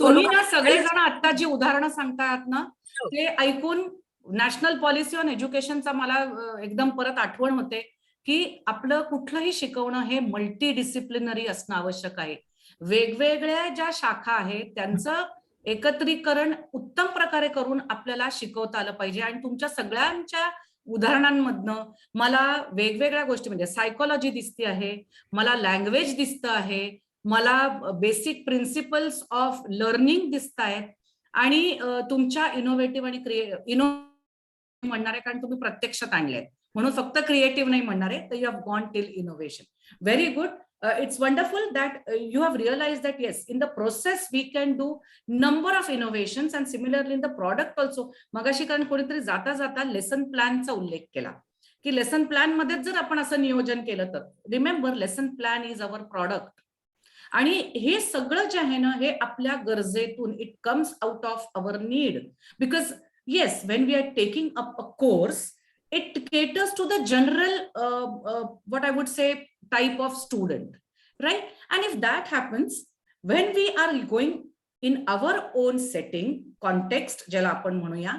तुम्ही ना सगळेजण आता जी उदाहरणं सांगतायत ना ते ऐकून नॅशनल पॉलिसी ऑन एज्युकेशनचा मला एकदम परत आठवण होते की आपलं कुठलंही शिकवणं हे मल्टी डिसिप्लिनरी असणं आवश्यक आहे. वेगवेगळ्या ज्या शाखा आहेत त्यांचं एकत्रीकरण उत्तम प्रकारे करून आपल्याला शिकवता आलं पाहिजे. आणि तुमच्या सगळ्यांच्या उदाहरणांमधनं मला वेगवेगळ्या गोष्टी म्हणजे सायकोलॉजी दिसते आहे, मला लँग्वेज दिसतं आहे, मला बेसिक प्रिन्सिपल्स ऑफ लर्निंग दिसत आहेत आणि तुमच्या इनोव्हेटिव्ह आणि म्हणणार आहे कारण तुम्ही प्रत्यक्षात आणले म्हणून फक्त क्रिएटिव्ह नाही म्हणणार आहे, तर you have gone till innovation. Very good. It's wonderful that you have realized that yes, in the process we can do number of innovations and similarly in the product also. मगाशी कारण कोणीतरी जाता जाता lesson प्लॅनचा उल्लेख केला की lesson plan मध्ये जर आपण असं नियोजन केलं तर remember lesson plan is our product. आणि हे सगळं जे आहे ना हे आपल्या गरजेतून it comes out of our need because yes when we are taking up a course it caters to the general what I would say type of student, right? And if that happens when we are going in our own setting context ज्याला आपण म्हणूया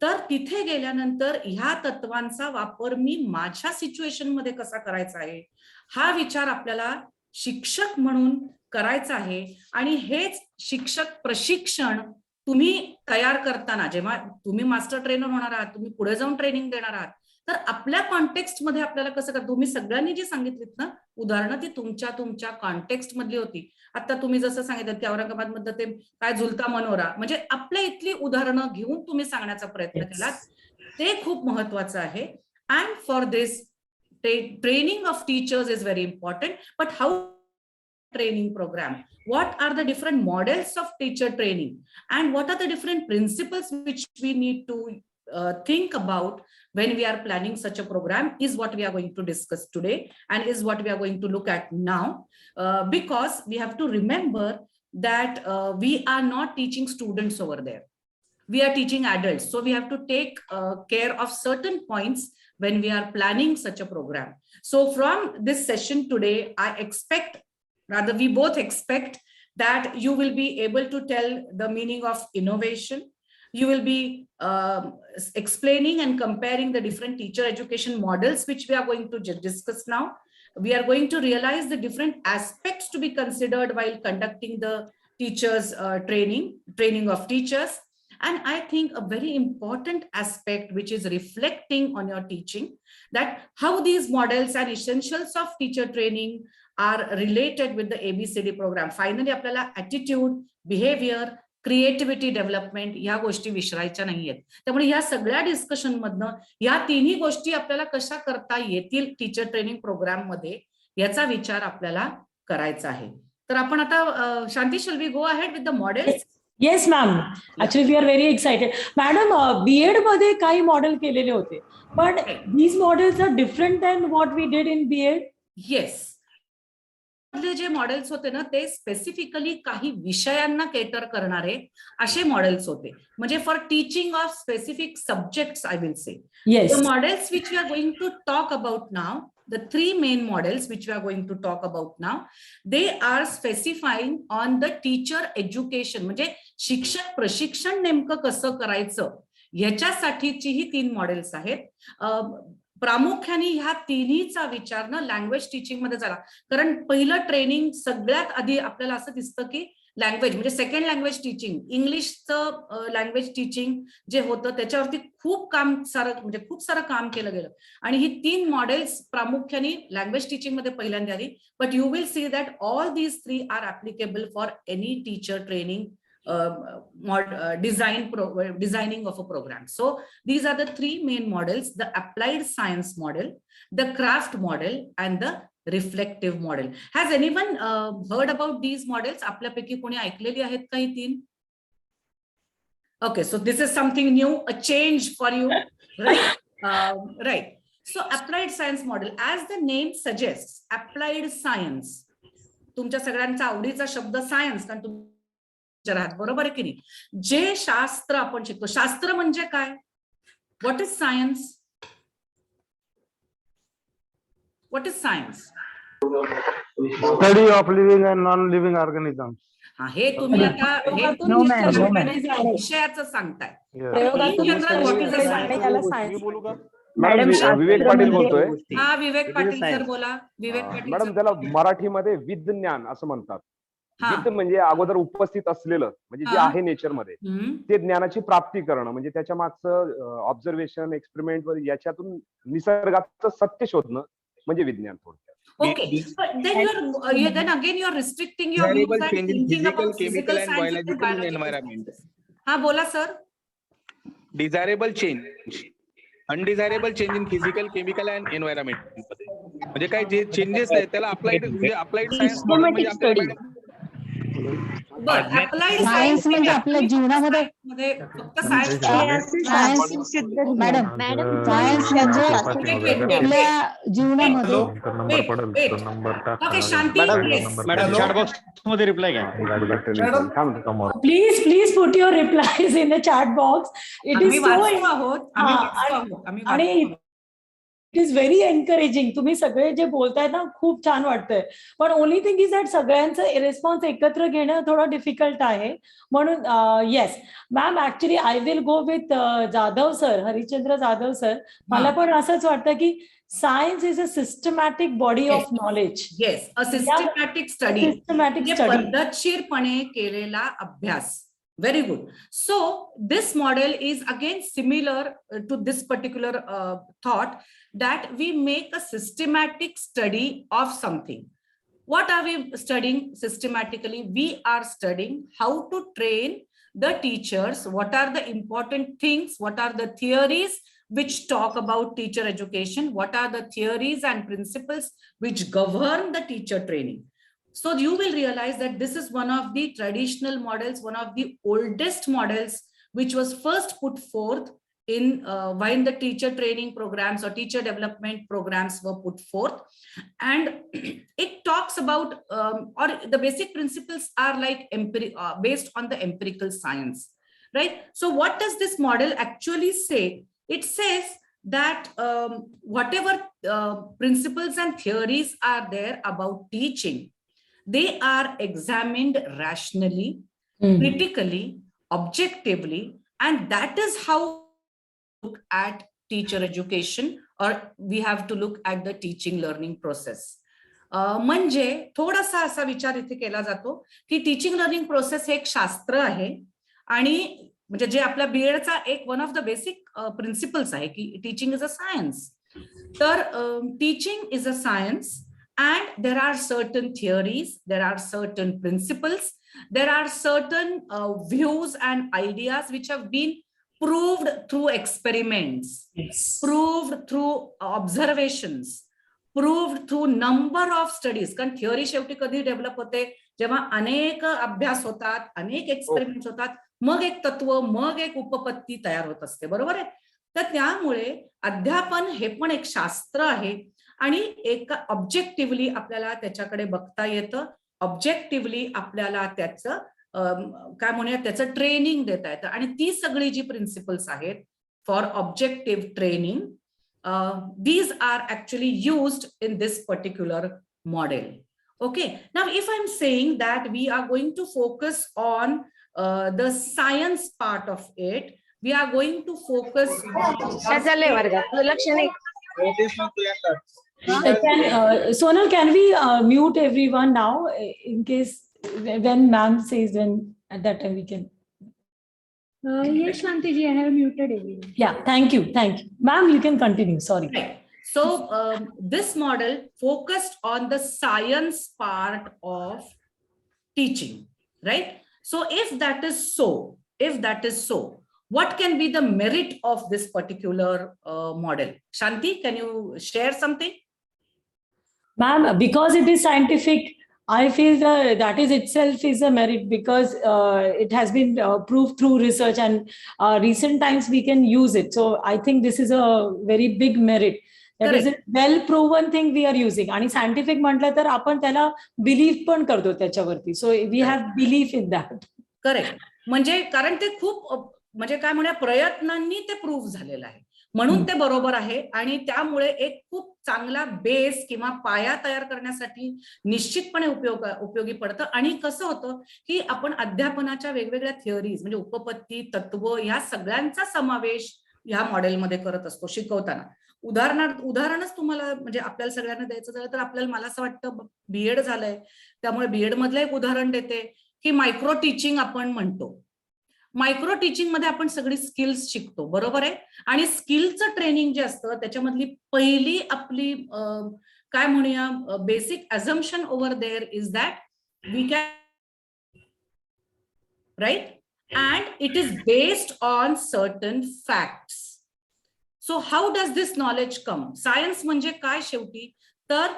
तर तिथे गेल्यानंतर ह्या तत्वांचा वापर मी माझ्या सिच्युएशन मध्ये कसा करायचा आहे हा विचार आपल्याला शिक्षक म्हणून करायचा आहे. आणि हेच शिक्षक प्रशिक्षण तुम्ही तयार करताना, जेव्हा तुम्ही मास्टर ट्रेनर होणार आहात, तुम्ही पुढे जाऊन ट्रेनिंग देणार आहात, तर आपल्या कॉन्टेक्स्ट मध्ये आपल्याला कसं कर, तुम्ही सगळ्यांनी जी सांगितलीत ना उदाहरणं ती तुमच्या कॉन्टेक्स्ट मधली होती. आता तुम्ही जसं सांगितलं की औरंगाबाद मधलं ते काय झुलता मनोरा, म्हणजे आपल्या इथली उदाहरणं घेऊन तुम्ही सांगण्याचा प्रयत्न केलात, ते खूप महत्वाचं आहे. And for this training of teachers is very important, but how training program, what are the different models of teacher training, and what are the different principles which we need to think about when we are planning such a program is what we are going to discuss today, and is what we are going to look at now, because we have to remember that we are not teaching students over there, we are teaching adults, so we have to take care of certain points when we are planning such a program. So from this session today, we both expect that you will be able to tell the meaning of innovation. You will be explaining and comparing the different teacher education models which we are going to discuss now. We are going to realize the different aspects to be considered while conducting the teachers training of teachers. And I think a very important aspect which is reflecting on your teaching, that how these models and essentials of teacher training are related with the ABCD program. Finally, आपल्याला attitude, behavior, creativity development या गोष्टी विसरायच्या नाहीयेत. त्यामुळे या सगळ्या discussion मधनं या तिन्ही गोष्टी आपल्याला कशा करता येतील टीचर ट्रेनिंग प्रोग्राम मध्ये, याचा विचार आपल्याला करायचा आहे. तर आपण आता Shanti, shall we go ahead with the models? Yes ma'am, actually we are very excited. Madam, B Ed मध्ये काही मॉडेल केलेले होते, but these models are different than what we did in B Ed. Yes, जे मॉडेल्स होते ना ते स्पेसिफिकली काही विषयांना केटर करणारे असे मॉडेल्स होते, म्हणजे for teaching of specific subjects I will say. Yes, the models which we are going to talk about now, the three main models which we are going to talk about now, they are specifying on the teacher education, म्हणजे शिक्षक प्रशिक्षण नेमकं कसं करायचं याच्यासाठीची ही 3 models आहेत. प्रामुख्याने ह्या तिन्हीचा विचार ना लँग्वेज टीचिंग मध्ये झाला, कारण पहिलं ट्रेनिंग सगळ्यात आधी आपल्याला असं दिसतं की लँग्वेज म्हणजे सेकंड लँग्वेज टीचिंग, इंग्लिशचं लँग्वेज टीचिंग जे होतं त्याच्यावरती खूप सारं काम केलं गेलं, आणि ही 3 मॉडेल्स प्रामुख्याने लँग्वेज टीचिंग मध्ये पहिल्यांदा आली. But you will see that all these 3 are applicable for any teacher training designing of a program. So these are the 3 main models: the applied science model, the craft model, and the reflective model. Has anyone heard about these models? आपल्यापैकी कोणी ऐकलेली आहेत का ही 3? Okay, so this is something new, a change for you, right? Right. So applied science model, as the name suggests, applied science. तुमच्या सगळ्यांचा आवडीचा शब्द science, कारण तुम्ही बरोबर आहे की नाही. जे शास्त्र आपण शिकतो, शास्त्र म्हणजे काय? What is science? What is science? Study of living and non living organisms. हा, हे तुम्ही आता विषयाचं सांगताय. विवेक पाटील बोलतोय. हा, विवेक पाटील सर बोला. विवेक पाटील मॅडम, त्याला मराठीमध्ये विज्ञान असं म्हणतात. विद म्हणजे अगोदर उपस्थित असलेलं, म्हणजे जे आहे नेचर मध्ये ते ज्ञानाची प्राप्ती करणं, म्हणजे त्याच्या मागचं ऑब्झर्वेशन, एक्सपेरिमेंट याच्यातून निसर्गाचं सत्य शोधणं म्हणजे विज्ञान थोडक्यात. Okay, but then again you are restricting your views and thinking about physical science and biological. हाँ, बोला sir. Desirable change, undesirable change in physical, chemical and environment म्हणजे काय जे चेंजेस आहेत त्याला अप्लाइड सायन्स म्हणजे सायन्स म्हणजे आपल्या जीवनामध्ये फक्त सायन्स मॅडम, सायन्स म्हणजे आपल्या जीवनामध्ये. ओके, शांती मॅडम चॅट बॉक्स मध्ये रिप्लाय घ्या. Please put your replies in the chat box. It is so आणि इट इज व्हेरी एनकरेजिंग. तुम्ही सगळे जे बोलताय ना खूप छान वाटतंय, पण ओनली थिंग इज दॅट सगळ्यांचं रिस्पॉन्स एकत्र घेणं थोडं डिफिकल्ट आहे. म्हणून yes ma'am, actually I will go with Jadhav sir, Harishchandra Jadhav sir. मला पण असंच वाटतं की science is a systematic body of knowledge. Yes, a systematic study, पद्धतशीरपणे केलेला अभ्यास. Very good. So this model is again similar to this particular thought, that we make a systematic study of something. What are we studying systematically? We are studying how to train the teachers. What are the important things? What are the theories which talk about teacher education? What are the theories and principles which govern the teacher training? So you will realize that this is one of the traditional models, one of the oldest models, which was first put forth in when the teacher training programs or teacher development programs were put forth. And it talks about, or the basic principles are like based on the empirical science, right? So what does this model actually say? It says that whatever principles and theories are there about teaching, they are examined rationally, critically, objectively, and that is how we look at teacher education, or we have to look at the teaching learning process. म्हणजे थोडासा असा विचार इथे केला जातो की teaching learning process हे एक शास्त्र आहे, आणि म्हणजे जे आपल्या बीएडचा एक one of the basic principles आहे की टीचिंग इज अ सायन्स. तर teaching is a science, and there are certain theories, there are certain principles, there are certain views and ideas which have been proved through experiments, proved through observations, proved through number of studies. कारण theory शेवटी कधी develop होते? जेव्हा अनेक अभ्यास होतात, अनेक experiments होतात, मग एक तत्व, मग एक उपपत्ती तयार होत असते, बरोबर आहे? तर त्यामुळे अध्यापन हे पण एक शास्त्र आहे, आणि एक ऑब्जेक्टिव्हली आपल्याला त्याच्याकडे बघता येतं, ऑब्जेक्टिव्हली आपल्याला त्याचं काय म्हणूया त्याचं ट्रेनिंग देता येतं. आणि ती सगळी जी प्रिन्सिपल्स आहेत for objective training, these are actually used in this particular model. Okay, now if I'm saying that we are going to focus on the science part of it, we are going to focus on Sonal, can we mute everyone now in case when ma'am says, when at that time we can. Yes, Shanti ji, I have muted everyone. Yeah, thank you, ma'am. You can continue. Sorry. Right. So this model focused on the science part of teaching, right? So if that is so, what can be the merit of this particular model? Shanti, can you share something? Ma'am, because it is scientific, I feel that is itself is a merit, because it has been proved through research, and recent times we can use it. So I think this is a very big merit. That is a well proven thing we are using. आणि scientific म्हटलं तर आपण त्याला believe पण करतो त्याच्यावरती. So we have belief in that. Correct. म्हणजे कारण ते खूप म्हणजे काय म्हणूया प्रयत्नांनी ते प्रूव्ह झालेलं आहे, म्हणून ते बरोबर आहे. आणि त्यामुळे एक खूप चांगला बेस किंवा पाया तयार करण्यासाठी निश्चितपणे उपयोगी पडतं. आणि कसं होतं की आपण अध्यापनाच्या वेगवेगळ्या थिअरीज म्हणजे उपपत्ती, तत्व या सगळ्यांचा समावेश ह्या मॉडेलमध्ये करत असतो शिकवताना. उदाहरणच तुम्हाला म्हणजे आपल्याला सगळ्यांना द्यायचं झालं तर आपल्याला, मला असं वाटतं बीएड झालंय त्यामुळे बीएड मधलं एक उदाहरण देते की मायक्रो टीचिंग आपण म्हणतो. मायक्रो टीचिंग मध्ये आपण सगळी स्किल्स शिकतो, बरोबर आहे. आणि स्किलचं ट्रेनिंग जे असतं त्याच्यामधली पहिली आपली काय म्हणूया basic assumption over there is that we can, right, and it is based on certain facts. So how does this knowledge come? Science म्हणजे काय शेवटी? तर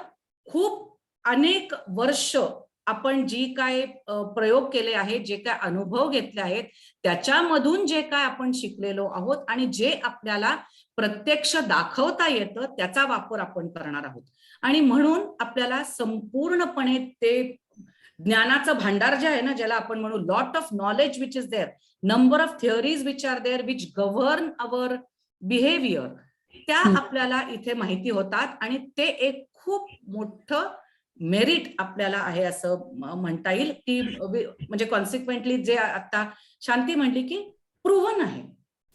खूप अनेक वर्ष आपण जी काय प्रयोग केले आहेत, जे काय अनुभव घेतले आहेत, त्याच्यामधून जे काय आपण शिकलेलो आहोत आणि जे आपल्याला प्रत्यक्ष दाखवता येतं त्याचा वापर आपण करणार आहोत. आणि म्हणून आपल्याला संपूर्णपणे ते ज्ञानाचं भांडार जे आहे ना, ज्याला आपण म्हणू lot of knowledge which is there, number of theories which are there which govern our behaviour, त्या आपल्याला इथे माहिती होतात. आणि ते एक खूप मोठं मेरिट आपल्याला आहे असं म्हणता येईल की म्हणजे कॉन्सिक्वेंटली जे आता शांती म्हणली की प्रूव्हन आहे,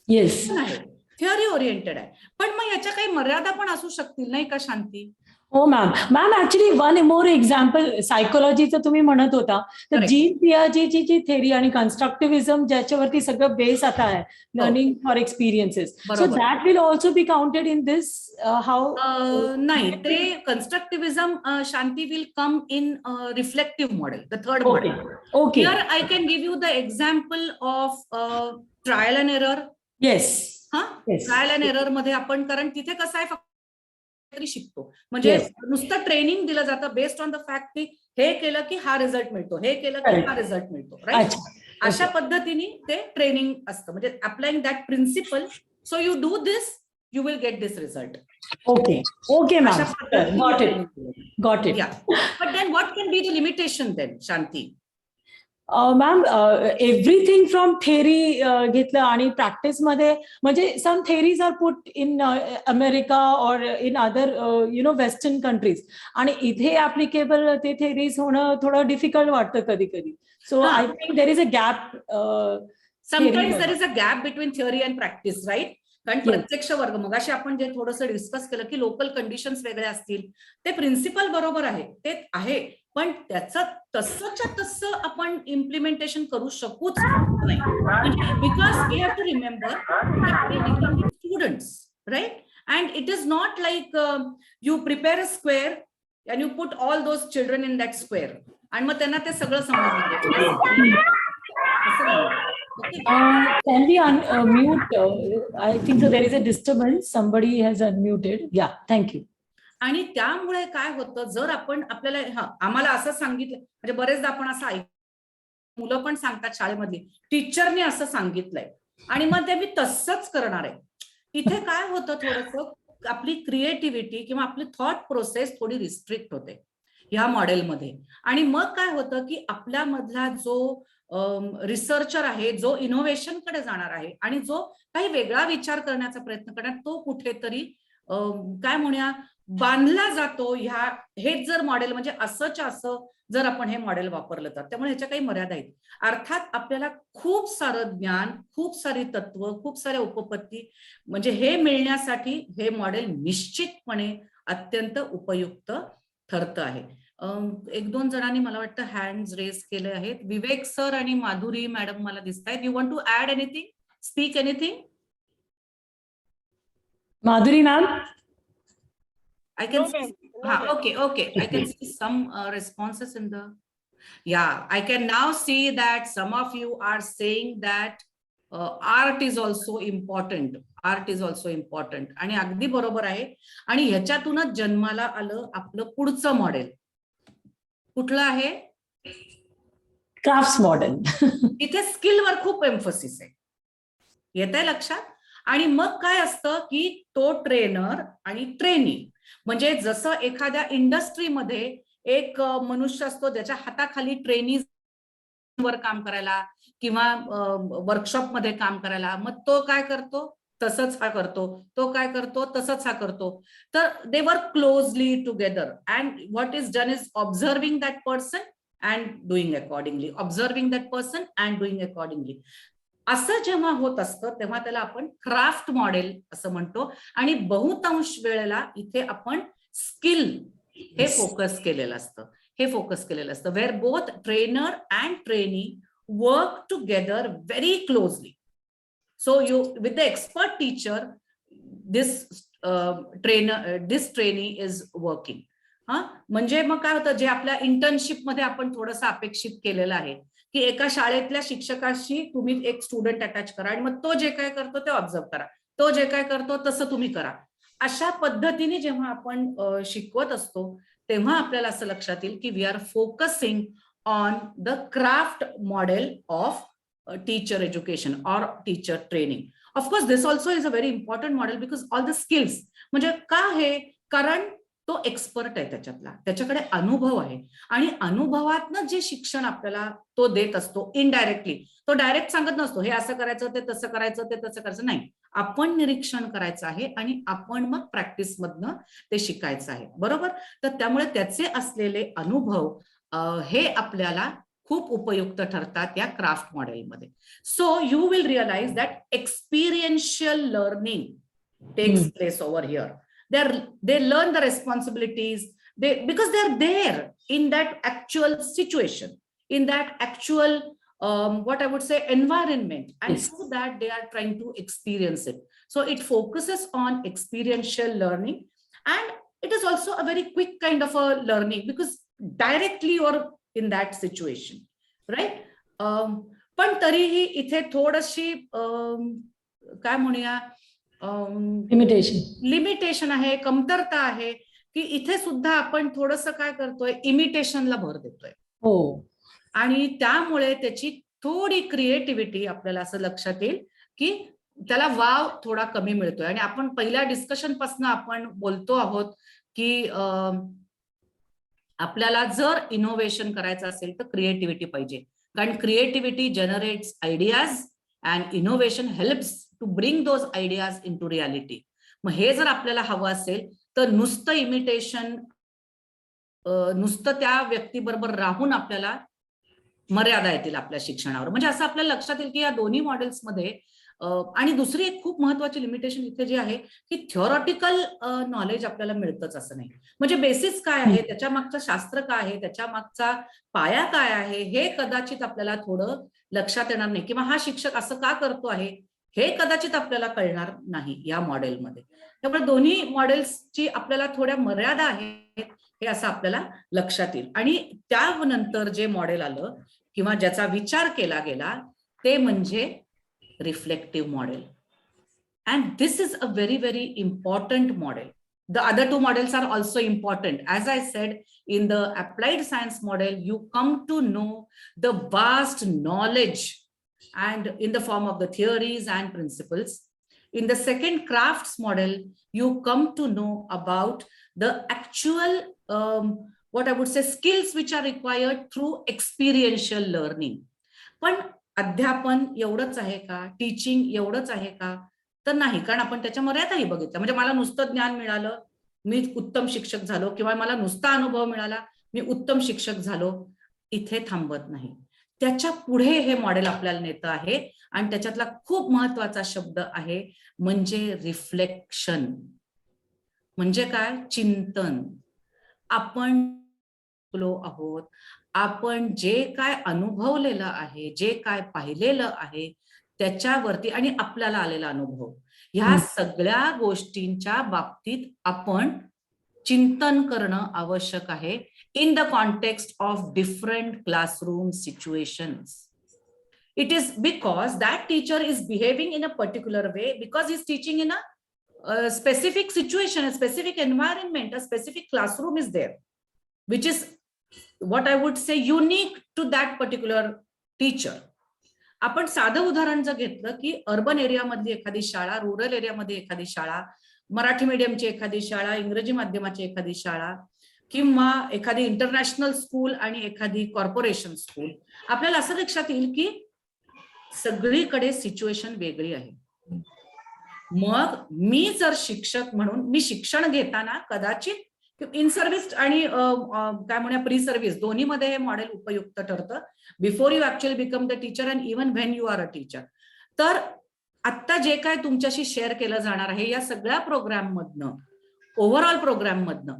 येस आहे, थिअरी ओरिएंटेड आहे. पण मग याच्या काही मर्यादा पण असू शकतील नाही का शांती? हो ma'am actually one more example सायकोलॉजीचं तुम्ही म्हणत होता तर Correct. जीन पियाजेची जी थेरी आणि कन्स्ट्रक्टिव्हिझम ज्याच्यावरती सगळं बेस आता आहे लर्निंग फॉर एक्सपिरियन्सेस सो बरोबर. That will also be counted in this how नाही, ते constructivism Shanti will come in reflective model, the third model. Okay Here I can give you the example of trial and error. Yes Yes. Trial and error मध्ये आपण, कारण तिथे कसं आहे फक्त तरी शिकतो, म्हणजे Yes. नुसतं ट्रेनिंग दिलं जातं बेस्ड ऑन द फॅक्ट की हे केलं की हा रिझल्ट मिळतो, हे केलं की Correct. हा रिझल्ट मिळतो, राईट. अच्छा अशा पद्धतीने ते ट्रेनिंग असतं, म्हणजे applying that principle. So you do this, you will get this result. Okay ma'am got it But then what can be the limitation then, Shanti? Ma'am everything from theory घेतलं आणि प्रॅक्टिसमध्ये म्हणजे some theories are put in America or in other western countries आणि इथे applicable ते theories होणं थोडं difficult वाटतं कधी कधी. So I think there is a gap. Sometimes there is a gap between theory and practice, right? कारण प्रत्यक्ष वर्ग मगाशी आपण जे थोडंसं डिस्कस केलं की लोकल कंडिशन्स वेगळे असतील, ते प्रिन्सिपल बरोबर आहे, ते आहे, पण त्याचं तसंच्या तसं आपण इम्प्लिमेंटेशन करू शकूच नाही, म्हणजे because we have to remember students, right. And it is not like you prepare a square and you put all those children in that square आणि मग त्यांना ते सगळं समजलं. Can we unmute? I think so there is a disturbance. Somebody has unmuted. Yeah, thank you. आणि त्यामुळे काय होतं, जर आपण आपल्याला आम्हाला असं सांगितलं, म्हणजे बरेचदा आपण असं मुलं पण सांगतात शाळेमधली, टीचरने असं सांगितलंय आणि मग ते मी तसंच करणार आहे. इथे काय होतं, थोडंसं आपली क्रिएटिव्हिटी किंवा आपली थॉट प्रोसेस थोडी रिस्ट्रिक्ट होते ह्या मॉडेलमध्ये. आणि मग काय होतं की आपल्यामधला जो रिसर्चर आहे, जो इनोव्हेशन कडे जाणार आहे आणि जो काही वेगळा विचार करण्याचा प्रयत्न करणार, तो कुठेतरी काय म्हणूया बांधला जातो. हेच जर मॉडेल म्हणजे असंच असं जर आपण हे मॉडेल वापरलं तर, त्यामुळे ह्याच्या काही मर्यादा आहेत. अर्थात आपल्याला खूप सारं ज्ञान, खूप सारी तत्व, खूप साऱ्या उपपत्ती म्हणजे हे मिळण्यासाठी हे मॉडेल निश्चितपणे अत्यंत उपयुक्त ठरतं आहे. एक दोन जणांनी मला वाटतं हँड्स रेज केले आहेत. विवेक सर आणि माधुरी मॅडम मला दिसत आहेत. You want to add anything, speak anything? Madhuri ma'am, I can see, okay. I can see some responses in the, I can now see that some of you are saying that art is also important. Art is also important. आणि अगदी बरोबर आहे. आणि ह्याच्यातूनच जन्माला आलं आपलं पुढचं model. कुठलं आहे? Crafts model. इथे स्किलवर खूप एम्फोसिस आहे, येत आहे लक्षात. आणि मग काय असतं की तो ट्रेनर आणि ट्रेनी, म्हणजे जसं एखाद्या इंडस्ट्रीमध्ये एक मनुष्य असतो ज्याच्या हाताखाली ट्रेनीज वर काम करायला किंवा वर्कशॉप मध्ये काम करायला, मग तो काय करतो तसंच हा करतो, तो काय करतो तसंच हा करतो. तर they work closely together and what is done is observing that person and doing accordingly, observing that person and doing accordingly. असं जेव्हा होत असतं तेव्हा त्याला आपण क्राफ्ट मॉडेल असं म्हणतो. आणि बहुतांश वेळेला इथे आपण स्किल हे फोकस केलेलं असतं, where both trainer and trainee work together very closely. So you with the expert teacher this trainee is working. म्हणजे मग काय होतं, जे आपल्या इंटर्नशिप मध्ये आपण थोडंसं अपेक्षित केलेलं आहे की एका शाळेतल्या शिक्षकाशी तुम्ही एक स्टुडंट अटॅच करा आणि मग तो जे काय करतो ते ऑब्झर्व करा, तो जे काय करतो तसं तुम्ही करा. अशा पद्धतीने जेव्हा आपण शिकवत असतो तेव्हा आपल्याला असं लक्षात येईल की we are focusing on the craft model of teacher education or teacher training. Of course this also is a very important model because all the skills, म्हणजे का हे, कारण तो एक्सपर्ट आहे त्याच्यातला, त्याच्याकडे अनुभव आहे आणि अनुभवातनं जे शिक्षण आपल्याला तो देत असतो इनडायरेक्टली, तो डायरेक्ट सांगत नसतो हे असं करायचं, ते तसं करायचं, ते तसं करायचं, नाही, आपण निरीक्षण करायचं आहे आणि आपण मग प्रॅक्टिस मधनं ते शिकायचं आहे, बरोबर. तर त्यामुळे त्याचे असलेले अनुभव हे आपल्याला खूप उपयुक्त ठरतात या क्राफ्ट मॉडेलमध्ये. So you will realize that experiential learning takes place over here. they learn the responsibilities, because they're there in that actual situation, in that actual what I would say environment, and Yes. through that they are trying to experience it. So it focuses on experiential learning, and it is also a very quick kind of a learning because directly you're in that situation, right? पण तरीही इथे थोडीशी काय म्हणूया limitation आहे, कमतरता आहे, की इथे सुद्धा आपण थोडंसं काय करतोय, इमिटेशनला भर देतोय. हो. आणि त्यामुळे त्याची थोडी क्रिएटिव्हिटी आपल्याला असं लक्षात येईल की त्याला वाव थोडा कमी मिळतोय. आणि आपण पहिल्या डिस्कशन पासून आपण बोलतो आहोत की आपल्याला जर इनोव्हेशन करायचं असेल तर क्रिएटिव्हिटी पाहिजे, कारण creativity generates ideas and innovation helps to bring those ideas into reality. मग हे जर आपल्याला हवं असेल तर नुसतं इमिटेशन, नुसतं त्या व्यक्तीबरोबर राहून आपल्याला मर्यादा येतील आपल्या शिक्षणावर. म्हणजे असं आपल्याला लक्षात येईल की या दोन्ही मॉडेल्समध्ये आणि दुसरी एक खूप महत्वाची लिमिटेशन इथे जी आहे की थिओरॉटिकल नॉलेज आपल्याला मिळतच असं नाही. म्हणजे बेसिस काय आहे, त्याच्या मागचं शास्त्र काय आहे, त्याच्या मागचा पाया काय आहे, हे कदाचित आपल्याला थोडं लक्षात येणार नाही, किंवा हा शिक्षक असं का करतो आहे हे कदाचित आपल्याला कळणार नाही या मॉडेलमध्ये. त्यामुळे दोन्ही मॉडेल्सची आपल्याला थोड्या मर्यादा आहेत हे असं आपल्याला लक्षात येईल. आणि त्यानंतर जे मॉडेल आलं किंवा ज्याचा विचार केला गेला ते म्हणजे reflective model, and this is a very, very important model. The other two models are also important. As I said, in the applied science model, you come to know the vast knowledge and in the form of the theories and principles. In the second crafts model, you come to know about the actual what I would say skills which are required through experiential learning. पण अध्यापन एवढंच आहे का, teaching एवढंच आहे का, तर नाही, कारण आपण त्याच्या मर्यादाही बघितल्या. म्हणजे मला नुसतं ज्ञान मिळालं, मी उत्तम शिक्षक झालो, किंवा मला नुसता अनुभव मिळाला, मी उत्तम शिक्षक झालो, इथे थांबत नाही. त्याच्या पुढे हे मॉडेल आपल्याला नेतं आहे. आणि त्याच्यातला खूप महत्वाचा शब्द आहे म्हणजे रिफ्लेक्शन. म्हणजे काय, चिंतन. आपण आहोत, आपण जे काय अनुभवलेलं आहे, जे काय पाहिलेलं आहे त्याच्यावरती आणि आपल्याला आलेला अनुभव, ह्या सगळ्या गोष्टींच्या बाबतीत आपण चिंतन करणं आवश्यक आहे in the context of different classroom situations. It is because that teacher is behaving in a particular way because he's teaching in a specific situation, a specific environment, a specific classroom is there, which is what I would say unique to that particular teacher. आपण साधं उदाहरण जर घेतलं की urban एरियामधली एखादी शाळा, rural एरियामध्ये एखादी शाळा, मराठी मीडियमची एखादी शाळा, इंग्रजी माध्यमाची एखादी शाळा, किंवा एखादी इंटरनॅशनल स्कूल आणि एखादी कॉर्पोरेशन स्कूल, आपल्याला असं लक्षात येईल की सगळीकडे सिच्युएशन वेगळी आहे. मग मी जर शिक्षक म्हणून मी शिक्षण घेताना कदाचित इन सर्व्हिस आणि काय म्हणूया प्री सर्व्हिस दोन्हीमध्ये हे मॉडेल उपयुक्त ठरतं, before you actually become the teacher and even when you are a teacher. तर आता जे काय तुमच्याशी शेअर केलं जाणार आहे या सगळ्या प्रोग्राम मधनं, ओव्हरऑल प्रोग्राम मधनं,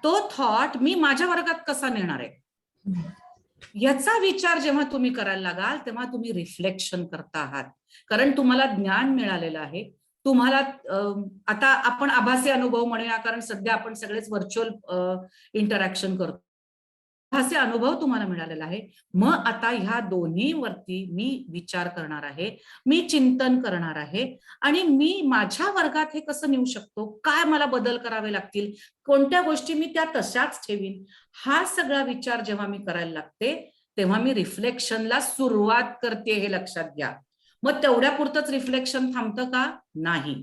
तो थॉट मी माझ्या वर्गात कसा नेणार आहे याचा विचार जेव्हा तुम्ही करायला लागाल तेव्हा तुम्ही रिफ्लेक्शन करता आहात. कारण तुम्हाला ज्ञान मिळालेलं आहे, तुम्हाला आता आपण आभासी अनुभव म्हणूया, कारण सध्या आपण सगळेच व्हर्च्युअल इंटरॅक्शन करतो, आभासी अनुभव तुम्हाला मिळालेला आहे. मग आता ह्या दोन्हीवरती मी विचार करणार आहे, मी चिंतन करणार आहे, आणि मी माझ्या वर्गात हे कसं नेऊ शकतो, काय मला बदल करावे लागतील, कोणत्या गोष्टी मी त्या तशाच ठेवीन, हा सगळा विचार जेव्हा मी करायला लागते तेव्हा मी रिफ्लेक्शनला सुरुवात करते, हे लक्षात घ्या. मग तेवढ्या पुरतच रिफ्लेक्शन थांबतं का, नाही.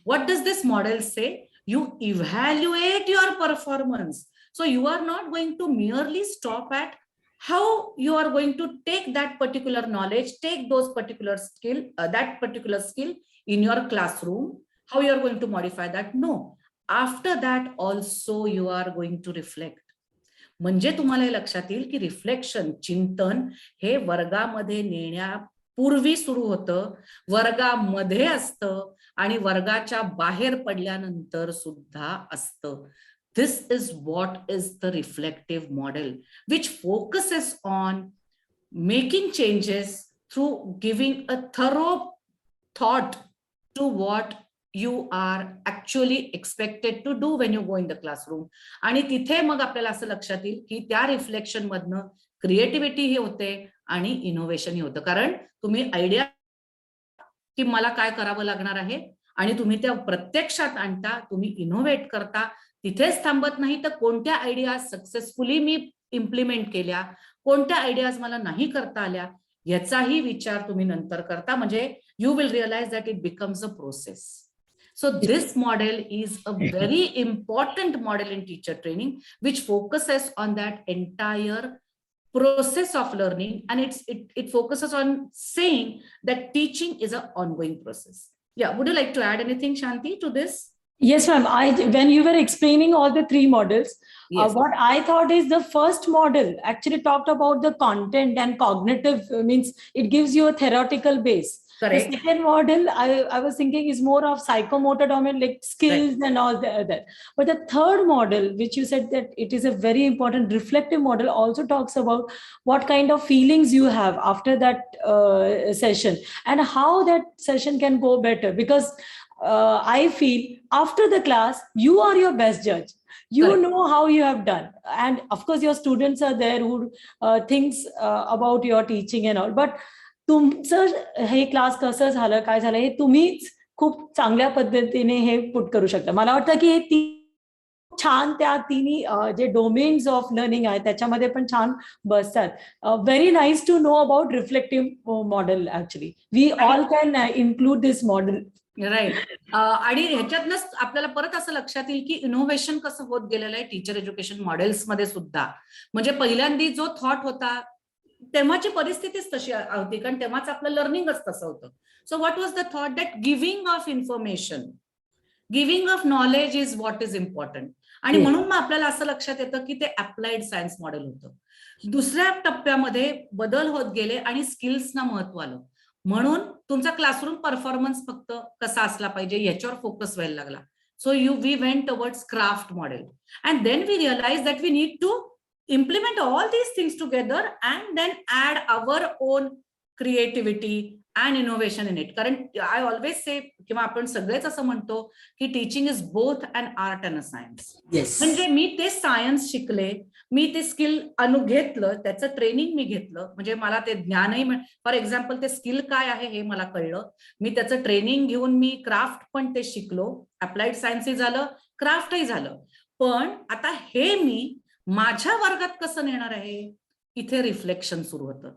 What does this model say, you evaluate your performance. So you are not going to merely stop at how you are going to take that particular knowledge, take those particular skill, that particular skill in your classroom, how you are going to modify that. No, after that also you are going to reflect. म्हणजे तुम्हाला हे लक्षात येईल की reflection, चिंतन हे वर्गामध्ये नेण्या पूर्वी सुरू होतं, वर्गामध्ये असतं आणि वर्गाच्या बाहेर पडल्यानंतर सुद्धा असतं. This is what is the reflective model, which focuses on making changes through giving a thorough thought to what you are actually expected to do when you go in the classroom. आणि तिथे मग आपल्याला असं लक्षात येईल की त्या reflection मधनं क्रिएटिव्हिटी ही होते आणि इनोव्हेशन ही होतं. कारण तुम्ही आयडिया की मला काय करावं लागणार आहे आणि तुम्ही त्या प्रत्यक्षात आणता, तुम्ही इनोव्हेट करता. तिथेच थांबत नाही तर कोणत्या आयडिया सक्सेसफुली मी इम्प्लिमेंट केल्या, कोणत्या आयडियाज मला नाही करता आल्या याचाही विचार तुम्ही नंतर करता. म्हणजे you will realize that it becomes a process. So this model is a very important model in teacher training, which focuses on that entire process of learning, and it focuses on saying that teaching is an ongoing process. Yeah, would you like to add anything, Shanti, to this? Yes, ma'am. When you were explaining all the three models, Yes. what I thought is the first model actually talked about the content and cognitive, means it gives you a theoretical base. Correct. The second model, I was thinking is more of psychomotor domain, like skills and all that. But the third model, which you said that it is a very important reflective model, also talks about what kind of feelings you have after that session and how that session can go better. Because I feel after the class, you are your best judge. You Correct. know how you have done. And of course, your students are there who thinks about your teaching and all. But तुमचं हे class कसं झालं, काय झालं, हे तुम्हीच खूप चांगल्या पद्धतीने हे पुट करू शकता. मला वाटतं की हे छान त्या तिन्ही जे डोमेन्स ऑफ लर्निंग आहे त्याच्यामध्ये पण छान बसतात. Very nice to know about reflective model. Actually we all can include this model. Right. आणि ह्याच्यातनंच आपल्याला परत असं लक्षात येईल की इनोव्हेशन कसं होत गेलेलं आहे टीचर एज्युकेशन मॉडेल्स मध्ये सुद्धा. म्हणजे पहिल्यांदा जो थॉट होता तेव्हाची परिस्थितीच तशी होती, कारण तेव्हाच आपलं लर्निंगच तसं होतं. So what was the thought that giving of information, giving of knowledge is what is important. आणि म्हणून मग आपल्याला असं लक्षात येतं की ते अप्लाइड सायन्स मॉडेल होतं. दुसऱ्या टप्प्यामध्ये बदल होत गेले आणि स्किल्सना महत्व आलं. म्हणून तुमचा क्लासरूम परफॉर्मन्स फक्त कसा असला पाहिजे याच्यावर फोकस व्हायला लागला. So we went towards craft model and then we realize that we need to implement all these things together and then add our own creativity and innovation in it. कारण I always say किंवा आपण सगळेच असं म्हणतो की teaching is both an art and a science. म्हणजे मी ते सायन्स शिकले, मी ते स्किल घेतलं, त्याचं ट्रेनिंग मी घेतलं, म्हणजे मला ते ज्ञानही, फॉर एक्झाम्पल ते स्किल काय आहे हे मला कळलं, मी त्याचं ट्रेनिंग घेऊन मी क्राफ्ट पण ते शिकलो, अप्लाइड सायन्सही झालं, क्राफ्टही झालं. पण आता हे मी माझ्या वर्गात कसं नेणार आहे, इथे रिफ्लेक्शन सुरू होतं.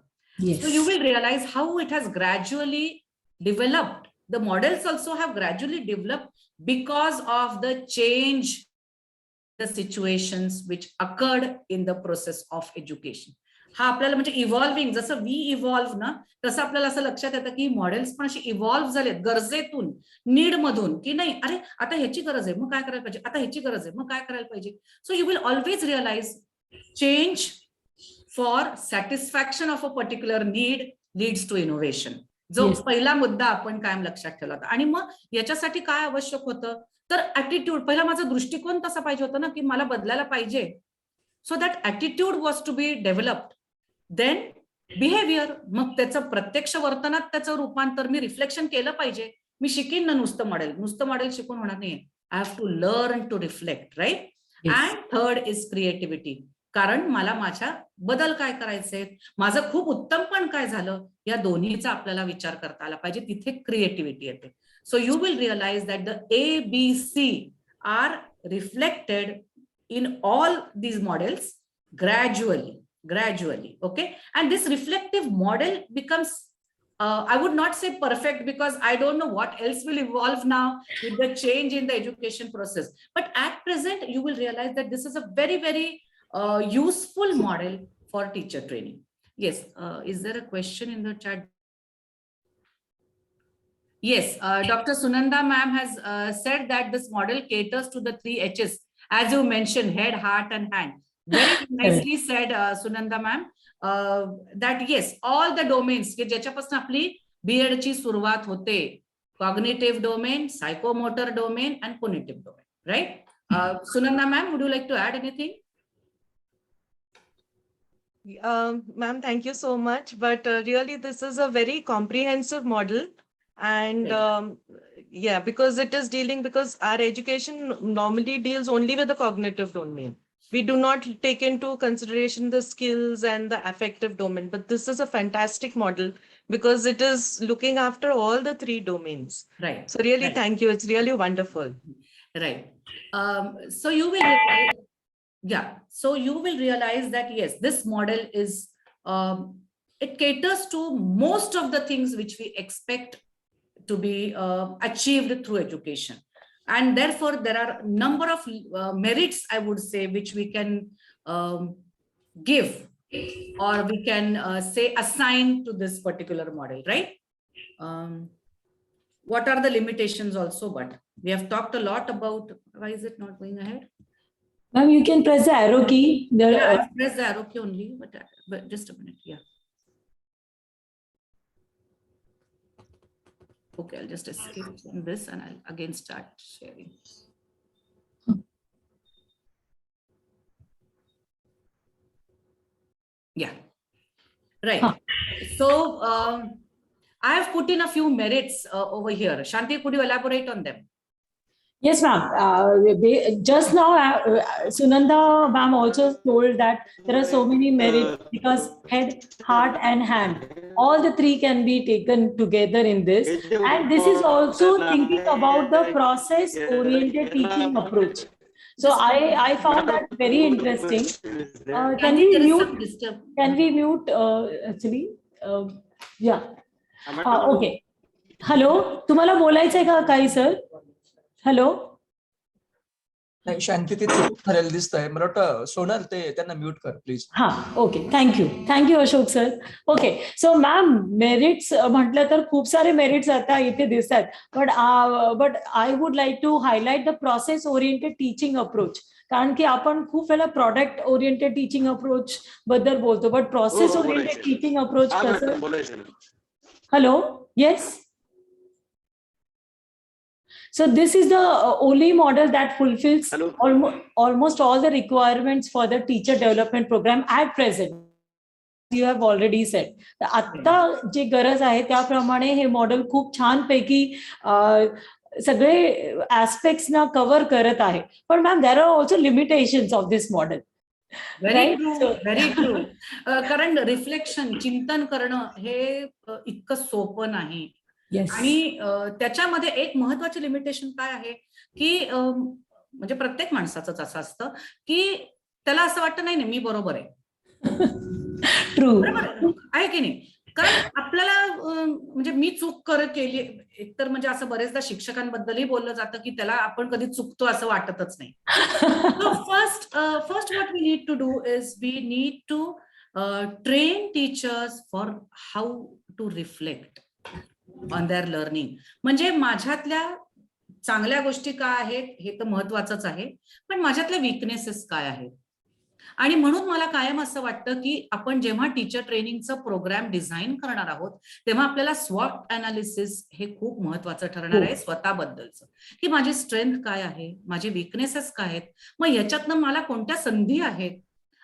So you will realize how it has gradually developed. The models also have gradually developed because of the change, the situations which occurred in the process of education. हा आपल्याला म्हणजे इव्हॉल्विंग, जसं वी इव्हॉल्व ना तसं आपल्याला असं लक्षात येतं की मॉडेल्स पण अशी इव्हॉल्व्ह झालेत गरजेतून, नीड मधून, की नाही अरे आता ह्याची गरज आहे मग काय करायला पाहिजे, आता ह्याची गरज आहे मग काय करायला पाहिजे. So you will always realize change for satisfaction of a particular need leads to innovation. जो पहिला मुद्दा आपण कायम लक्षात ठेवला होता. आणि मग याच्यासाठी काय आवश्यक होतं तर ऍटिट्यूड. पहिला माझा दृष्टिकोन तसा पाहिजे होता ना की मला बदलायला पाहिजे. So that attitude was to be developed. Then behaviour, मग त्याचं प्रत्यक्ष वर्तनात त्याचं रूपांतर, मी रिफ्लेक्शन केलं पाहिजे. मी शिकीन ना नुसतं मॉडेल शिकून होणार नाही. I have to learn to reflect, right. And third is creativity, कारण मला माझ्या बदल काय करायचे, माझं खूप उत्तम पण काय झालं, या दोन्हीचा आपल्याला विचार करता आला पाहिजे. तिथे क्रिएटिव्हिटी येते. So you will realize that the ABC are reflected in all these models gradually, okay. And this reflective model becomes I would not say perfect, because I don't know what else will evolve now with the change in the education process, but at present you will realize that this is a very, very useful model for teacher training. Yes, is there a question in the chat? Yes, Dr. Sunanda ma'am has said that this model caters to the 3 H's. As you mentioned, head, heart, and hand. Very nicely said, Sunanda ma'am. That yes, all the domains की ज्याच्यापासून आपली B.Ed ची सुरुवात होते, cognitive domain, psychomotor domain, and cognitive domain, right? Sunanda ma'am, would you like to add anything? Ma'am, thank you so much. But really, this is a very comprehensive model. And yeah, because it is dealing, because our education normally deals only with the cognitive domain. We do not take into consideration the skills and the affective domain. But this is a fantastic model because it is looking after all the three domains. Right. So really, Right. thank you. It's really wonderful. Right. So you will realize, yeah. So you will realize that yes, this model is it caters to most of the things which we expect to be achieved through education, and therefore there are a number of merits, I would say, which we can give, or we can say assign to this particular model, right? What are the limitations also? But we have talked a lot about why is it not going ahead. Ma'am, you can press the arrow key. Yeah, I've pressed the arrow key only, but just a minute. Yeah. Okay, I'll just escape from this and I'll again start sharing. Yeah. Right. So I have put in a few merits over here. Shanti, could you elaborate on them? Yes, ma'am. Just now, Sunanda ma'am also told that there are so many merits because head, heart, and hand, all the three can be taken together in this. And this is also thinking about the process-oriented teaching approach. So I found that very interesting. Can we mute actually? Yeah. Okay. Hello. तुम्हाला बोलायचंय का काही sir? Hello. नाही, शांती ते ठरेल दिसतंय. मला वाटतं सोनल ते त्यांना म्यूट कर प्लीज. हा, okay. Thank you Ashok sir. Okay, so ma'am, merits म्हटलं तर खूप सारे मेरिट्स आता इथे दिसतात, but I would like to highlight the process oriented teaching approach. कारण की आपण खूप वेळा प्रॉडक्ट ओरिएंटेड टीचिंग अप्रोच बद्दल बोलतो, but process oriented teaching approach कसं? Hello, yes. So this is the only model that fulfills almost all the requirements for the teacher development program at present. You have already said. आता जे गरज आहे त्याप्रमाणे हे model खूप छान पैकी सगळे ऍस्पेक्ट्स ना कव्हर करत आहे. पण ma'am, there are also limitations of this model. Very true. कारण रिफ्लेक्शन, चिंतन करणं हे इतकं सोपं नाही. आणि त्याच्यामध्ये एक महत्वाची लिमिटेशन काय आहे की म्हणजे प्रत्येक माणसाचंच असं असतं की त्याला असं वाटतं नाही मी बरोबर आहे. ट्रू आहे की नाही? कारण आपल्याला म्हणजे मी चूक केली, एकतर म्हणजे असं बरेचदा शिक्षकांबद्दलही बोललं जातं की त्याला आपण कधी चुकतो असं वाटतच नाही. First what we need to do is we need to train teachers for how to reflect on their learning. म्हणजे माझ्यातल्या चांगल्या गोष्टी काय आहेत हे तर महत्वाचंच आहे, पण माझ्यातल्या विकनेसेस काय आहेत. आणि म्हणून मला कायम असं वाटतं की आपण जेव्हा टीचर ट्रेनिंगचं प्रोग्राम डिझाईन करणार आहोत तेव्हा आपल्याला स्वॉट अनालिसिस हे खूप महत्वाचं ठरणार आहे स्वतःबद्दलचं, की माझी स्ट्रेंथ काय आहे, माझे विकनेसेस काय आहेत, मग ह्याच्यातनं मला कोणत्या संधी आहेत,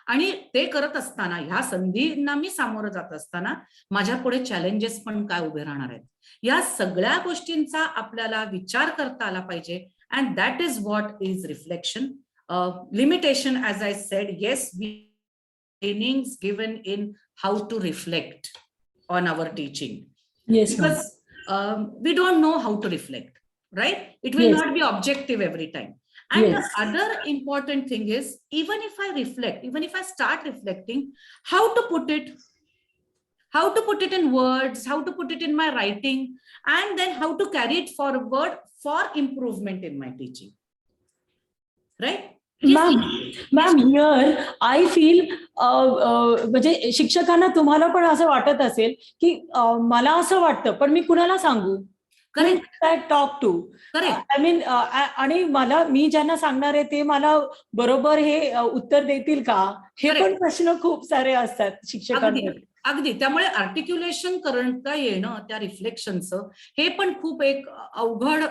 आणि ते करत असताना ह्या संधींना मी सामोरं जात असताना माझ्या पुढे चॅलेंजेस पण काय उभे राहणार आहेत. या सगळ्या गोष्टींचा आपल्याला विचार करता आला पाहिजे. And that is what is reflection. Limitation, as I said, yes, we trainings given in how to reflect on our teaching. Yes, because we don't know how to reflect, right? It will not be objective every time. And the other important thing is, even if I reflect, even if I start reflecting, how to put it in words, how to put it in my writing, and then how to carry it forward for improvement in my teaching. Right? Ma'am, here I feel म्हणजे शिक्षकांना तुम्हाला पण असं वाटत असेल की मला असं वाटतं पण मी कुणाला सांगू. Correct talk to. Correct. I mean आणि मी ज्यांना करणार आहे ते मला बरोबर हे उत्तर देतील का, हे पण प्रश्न खूप सारे असतात शिक्षकांकडे. अगदी. त्यामुळे आर्टिक्युलेशन करता येणं त्या रिफ्लेक्शनचं हे पण खूप एक अवघड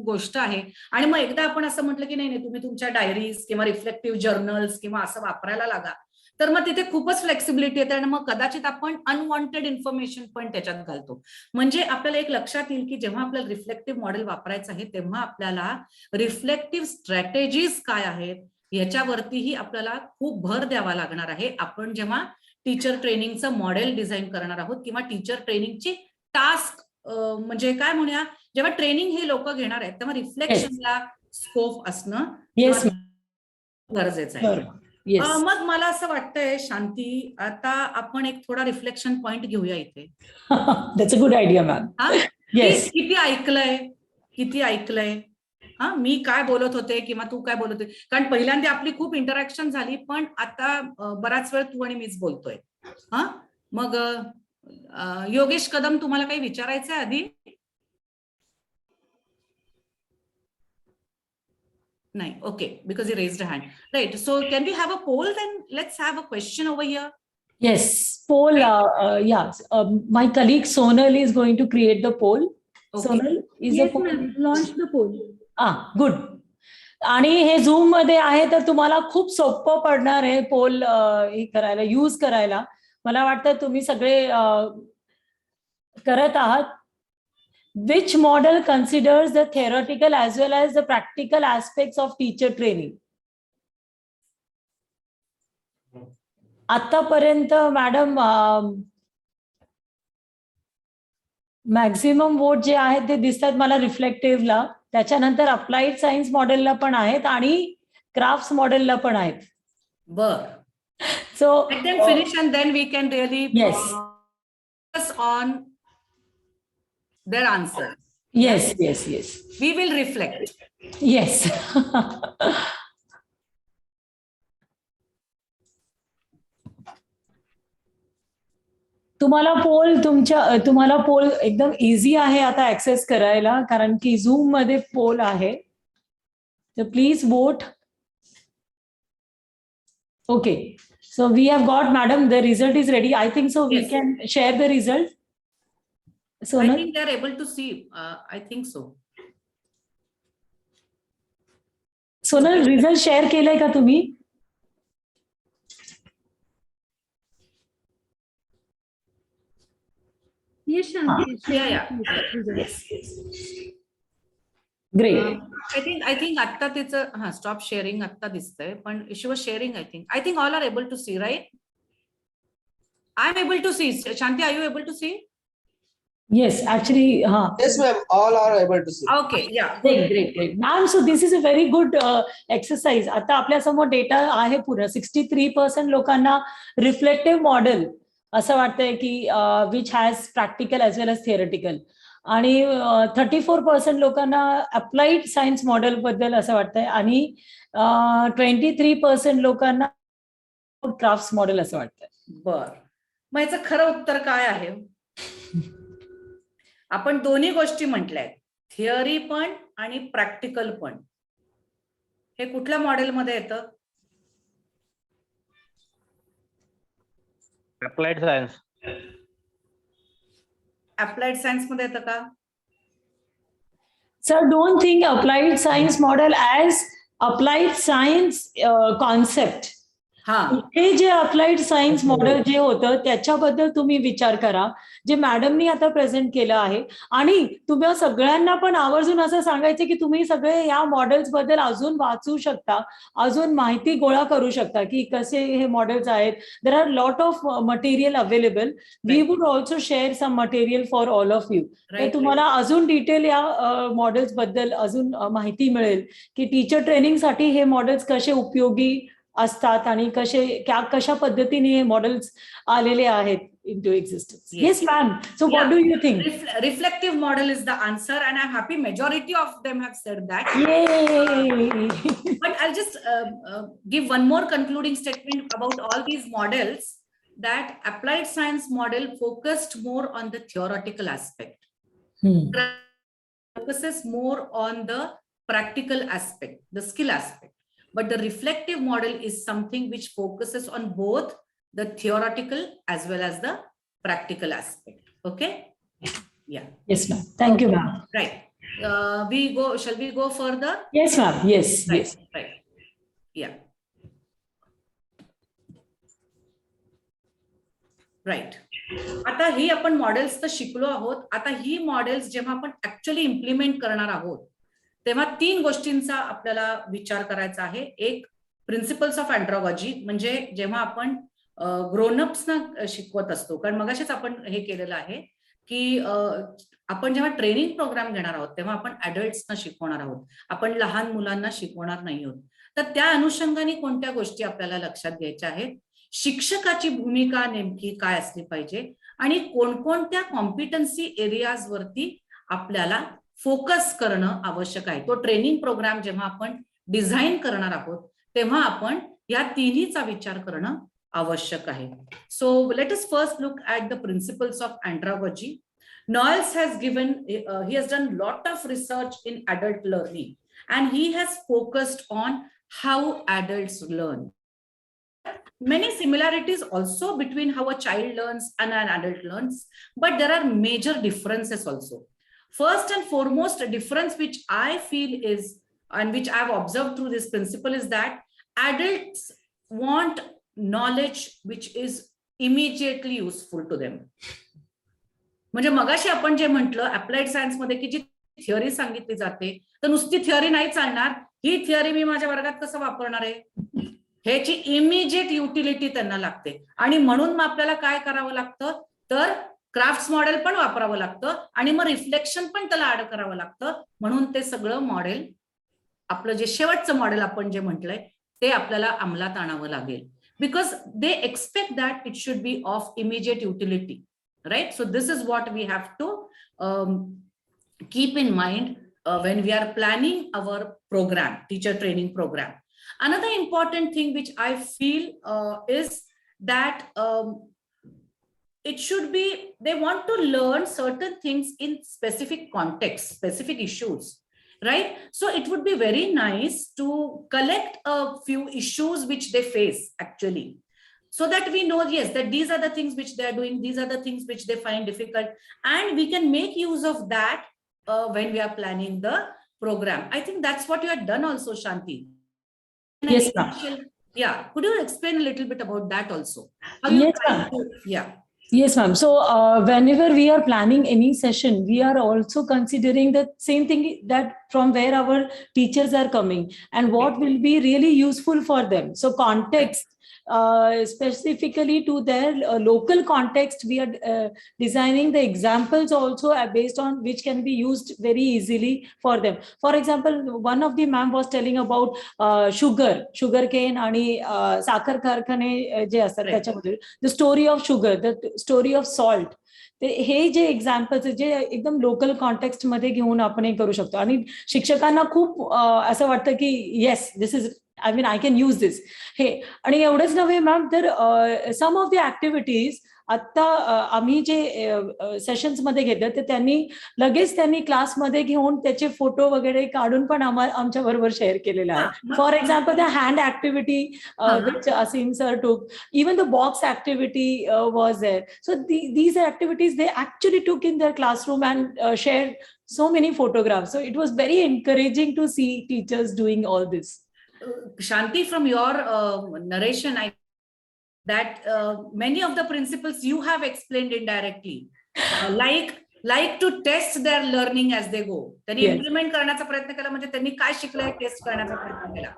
गोष्ट आहे. आणि मग एकदा आपण असं म्हटलं की नाही तुम्ही तुमच्या डायरीज किंवा रिफ्लेक्टिव्ह जर्नल्स किंवा असं वापरायला लागा, तर मग तिथे खूपच फ्लेक्सिबिलिटी येते आणि मग कदाचित आपण अनवॉन्टेड इन्फॉर्मेशन पण त्याच्यात घालतो. म्हणजे आपल्याला एक लक्षात येईल की जेव्हा आपल्याला रिफ्लेक्टिव्ह मॉडेल वापरायचं आहे तेव्हा आपल्याला रिफ्लेक्टिव्ह स्ट्रॅटेजीज काय आहेत याच्यावरतीही आपल्याला खूप भर द्यावा लागणार आहे. आपण जेव्हा टीचर ट्रेनिंगचं मॉडेल डिझाईन करणार आहोत किंवा टीचर ट्रेनिंगची टास्क म्हणजे काय म्हणूया, जेव्हा ट्रेनिंग हे लोक घेणार आहेत तेव्हा रिफ्लेक्शनला स्कोप असणं गरजेचं आहे. मग मला असं वाटतंय शांती, आता आपण एक थोडा रिफ्लेक्शन पॉइंट घेऊया इथे. That's a good idea ma'am. किती ऐकलंय मी काय बोलत होते किंवा तू काय बोलत होते, कारण पहिल्यांदा आपली खूप इंटरॅक्शन झाली, पण आता बराच वेळ तू आणि मीच बोलतोय. मग योगेश कदम, तुम्हाला काही विचारायचंय आधी? नाही, okay, because you raised a hand, right. So can we have a poll, then let's have a question over here. Yes, poll. My colleague Sonal is going to create the poll. Okay. Sonal is Yes, a poll. ma'am. Launch the poll. Good. आणि हे zoom मध्ये आहे तर तुम्हाला खूप सोपं पडणार आहे पोल हे करायला, यूज करायला. मला वाटतं तुम्ही सगळे करत आहात. Which model considers the theoretical as well as the practical aspects of teacher training? आतापर्यंत मॅडम मॅक्झिमम वोट जे आहेत ते दिसतात मला रिफ्लेक्टिव्हला, त्याच्यानंतर अप्लाइड सायन्स मॉडेलला पण आहेत आणि क्राफ्ट्स मॉडेलला पण आहेत. बर. So finish and then we can really focus on their answer. Yes yes yes, we will reflect. Yes. तुम्हाला पोल एकदम इझी आहे आता ऍक्सेस करायला, कारण की झूम मध्ये पोल आहे. तर please vote. Okay, so we have got, madam, the result is ready. I think so we can share the result. I think they are able to see. I think so. Sonal, result share केलाय का तुम्ही? Yes, Shanti. Great. I think आता तिचं stop sharing आता दिसतंय, पण she was sharing. I think all are able to see, right? I am able to see. Shanti, are you able to see? Yes, actually, Yes, ma'am. All are able to see. Okay, yeah. Great. Ma'am, so this is a very good exercise. आता आपल्या समोर data आहे पूर्ण. 63% लोकांना reflective model असं वाटतंय की which has practical as well as theoretical, आणि 34% लोकांना अप्लाइड सायन्स मॉडेल बद्दल असं वाटतंय, आणि 23% लोकांना क्राफ्ट्स मॉडेल असं वाटतंय. बर. मग याचं खरं उत्तर काय आहे? आपण दोन्ही गोष्टी म्हटल्या, थिअरी पण आणि प्रॅक्टिकल पण. हे कुठल्या मॉडेलमध्ये येतं? Applied science. अप्लाइड सायन्स मध्ये येतं का? Sir, don't think applied science model as applied science concept. हे जे अप्लाइड सायन्स मॉडेल जे होतं त्याच्याबद्दल तुम्ही विचार करा, जे मॅडमनी आता प्रेझेंट केलं आहे. आणि तुम्ही सगळ्यांना पण आवर्जून असं सांगायचं की तुम्ही सगळे या मॉडेल्स बद्दल अजून वाचू शकता, अजून माहिती गोळा करू शकता की कसे हे मॉडेल्स आहेत. There are lot of material available. We would also share some material for all of you. तर तुम्हाला अजून डिटेल या मॉडेल्स बद्दल अजून माहिती मिळेल की टीचर ट्रेनिंगसाठी हे मॉडेल्स कसे उपयोगी असतात आणि कशा पद्धतीने हे मॉडेल्स आलेले आहेत into existence. Yes, ma'am. So what do you think? Reflective model is the answer, and I'm happy majority of them have said that. Yay! But I'll just give one more concluding statement about all these models, that applied science model focused more on the theoretical aspect. focuses more on the practical aspect, the skill aspect. But the reflective model is something which focuses on both the theoretical as well as the practical aspect. Okay? Yeah. Yes, ma'am. Thank you, ma'am. Right. Shall we go further? Yes, ma'am. Yes, Right. yes. Right. Yeah. Right. आता ही आपण models तर शिकलो आहोत. आता ही models जेव्हा आपण actually implement करणार आहोत तेव्हा 3 गोष्टींचा आपल्याला विचार करायचा आहे. एक प्रिन्सिपल्स ऑफ अँड्रॉलॉजी, म्हणजे जेव्हा आपण ग्रोनअप्सना शिकवत असतो, कारण मगाशीच आपण हे केलेलं आहे की आपण जेव्हा ट्रेनिंग प्रोग्राम घेणार आहोत तेव्हा आपण ऍडल्ट्सना शिकवणार आहोत, आपण लहान मुलांना शिकवणार नाही आहोत. तर त्या अनुषंगाने कोणत्या गोष्टी आपल्याला लक्षात घ्यायच्या आहेत, शिक्षकाची भूमिका नेमकी काय असली पाहिजे आणि कोणकोणत्या कॉम्पिटन्सी एरियाज वरती आपल्याला फोकस करणं आवश्यक आहे. तो ट्रेनिंग प्रोग्राम जेव्हा आपण डिझाईन करणार आहोत तेव्हा आपण या तिन्हीचा विचार करणं आवश्यक आहे. So let us first look at the principles of andrology. Noyes has he has done lot of research in adult learning and he has focused on how adults learn. Many similarities also between how a child learns and an adult learns, but there are major differences also. First and foremost difference which I feel is, and which I have observed through this principle, is that adults want knowledge which is immediately useful to them. म्हणजे मगाशी आपण जे म्हटलं applied science मध्ये की जी theory सांगितली जाते तर नुसती थिअरी नाही चालणार. ही थिअरी मी माझ्या वर्गात कसं वापरणार आहे, ह्याची इमिजिएट युटिलिटी त्यांना लागते. आणि म्हणून मग आपल्याला काय करावं लागतं तर क्राफ्ट्स मॉडेल पण वापरावं लागतं आणि मग रिफ्लेक्शन पण त्याला ऍड करावं लागतं. म्हणून ते सगळं मॉडेल, आपलं जे शेवटचं मॉडेल आपण जे म्हटलंय ते आपल्याला अंमलात आणावं लागेल. Because they expect that it should be of immediate utility. Right, so this is what we have to keep in mind when we are planning our program, teacher training program. Another important thing which I feel is that it should be, they want to learn certain things in specific contexts, specific issues, right? So it would be very nice to collect a few issues which they face actually, so that we know, yes, that these are the things which they are doing, these are the things which they find difficult, and we can make use of that when we are planning the program. I think that's what you have done also, Shanti. Yes, ma'am. Yeah, could you explain a little bit about that also? Yes, ma'am. Yeah. Yes, ma'am. So whenever we are planning any session, we are also considering the same thing, that from where our teachers are coming and what will be really useful for them. So context, specifically to their local context, we are designing the examples also based on which can be used very easily for them. For example, one of the ma'am was telling about sugarcane आणि साखर कारखाने जे असतात त्याच्यामध्ये, the story of sugar, the story of salt. हे जे examples जे एकदम लोकल कॉन्टेक्स्ट मध्ये घेऊन आपण हे करू शकतो. आणि शिक्षकांना खूप असं वाटतं की yes, this is, I mean, I can use this. हे आणि एवढंच नव्हे मॅम, तर सम ऑफ द ऍक्टिव्हिटीज आता आम्ही जे सेशन्स मध्ये घेतलं तर त्यांनी क्लासमध्ये घेऊन त्याचे फोटो वगैरे काढून पण आमच्या बरोबर शेअर केलेला आहे. For example the hand activity which Aseem sir took, even the box activity was there. So these activities they actually took in their classroom and shared so many photographs. So it was very encouraging to see teachers doing all this. Shanti, from your narration, that many of the principles you have explained indirectly, like to test their learning as they go. त्यांनी implement करण्याचा प्रयत्न केला, म्हणजे त्यांनी काय शिकलंय taste करण्याचा प्रयत्न केला.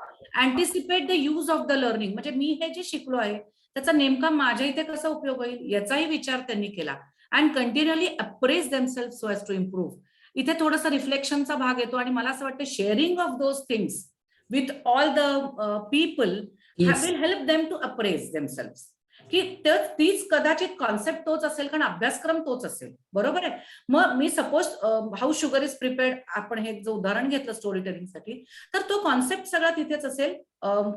Anticipate the use of the learning, म्हणजे मी हे जे शिकलो आहे त्याचा नेमका माझ्या इथे कसा उपयोग होईल याचाही विचार त्यांनी केला. And continuously appraise themselves so as to improve. इथे थोडासा रिफ्लेक्शनचा भाग येतो आणि मला असं वाटतं sharing of those things with all the people will help them to appraise themselves. की तीच कदाचित कॉन्सेप्ट तोच असेल, कारण अभ्यासक्रम तोच असेल. बरोबर आहे. मग मी suppose how sugar is prepared, आपण हे जो उदाहरण घेतलं स्टोरी टेलिंग साठी, तर तो कॉन्सेप्ट सगळा तिथेच असेल,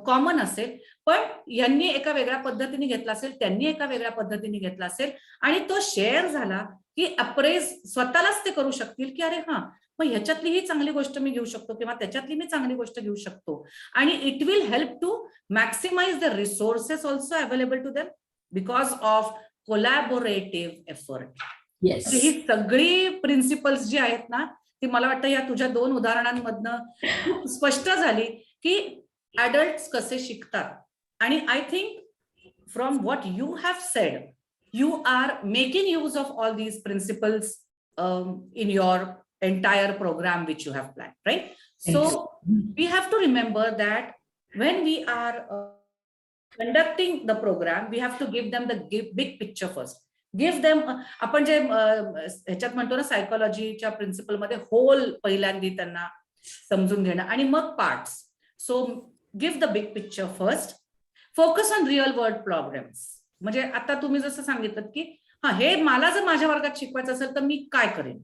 कॉमन असेल, पण यांनी एका वेगळ्या पद्धतीने घेतला असेल, त्यांनी एका वेगळ्या पद्धतीने घेतला असेल आणि तो शेअर झाला की अप्रेज स्वतःलाच ते करू शकतील की अरे हा, मग ह्याच्यातली ही चांगली गोष्ट मी घेऊ शकतो किंवा त्याच्यातली मी चांगली गोष्ट घेऊ शकतो आणि it will help to maximise the resources also available to them because of collaborative effort. ही सगळी प्रिन्सिपल्स जी आहेत ना ती मला वाटतं या तुझ्या 2 उदाहरणांमधनं खूप स्पष्ट झाली की ऍडल्ट्स कसे शिकतात. आणि I think from what you have sed you are making use of all these principles in your entire program which you have planned, right? So we have to remember that when we are conducting the program, we have to give them the big picture first. Give them, आपण जे ह्याच्यात म्हणतो ना सायकोलॉजीच्या principal मध्ये hole पहिल्यांदा त्यांना समजून घेणं आणि मग parts. So give the big picture first. Focus on real world problems. म्हणजे आता तुम्ही जसं सांगितलं की हे मला जर माझ्या वर्गात शिकवायचं असेल तर मी काय करेन,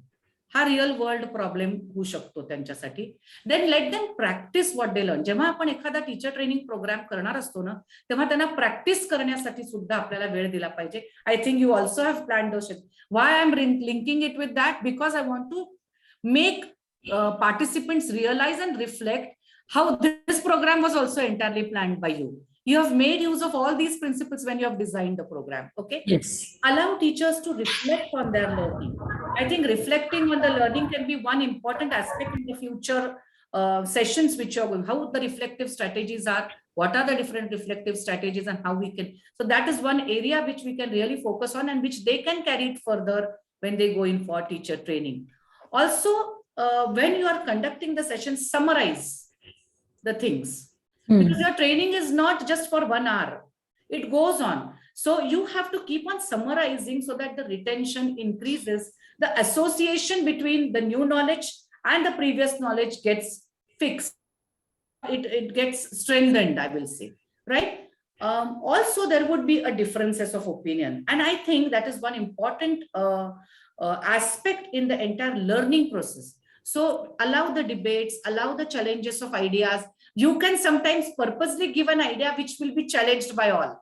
हा रिअल वर्ल्ड प्रॉब्लेम होऊ शकतो त्यांच्यासाठी. Then let them practice what they learn. जेव्हा आपण एखादा टीचर ट्रेनिंग प्रोग्राम करणार असतो ना तेव्हा त्यांना प्रॅक्टिस करण्यासाठी सुद्धा आपल्याला वेळ दिला पाहिजे. I think you also have planned those. Why I am linking it with that because I want to make participants realize and reflect how this program was also entirely planned by you. You have made use of all these principles when you have designed the program. Okay. Yes. Allow teachers to reflect on their learning. I think reflecting on the learning can be one important aspect in the future sessions which are going. How the reflective strategies are. What are the different reflective strategies and how we can. So that is one area which we can really focus on and which they can carry it further when they go in for teacher training. Also, when you are conducting the session, summarize the things. Because your training is not just for 1 hour, it goes on. So you have to keep on summarizing so that the retention increases, the association between the new knowledge and the previous knowledge gets fixed. It gets strengthened, I will say, right? Also, there would be a differences of opinion. And I think that is one important aspect in the entire learning process. So allow the debates, allow the challenges of ideas. You can sometimes purposely give an idea which will be challenged by all,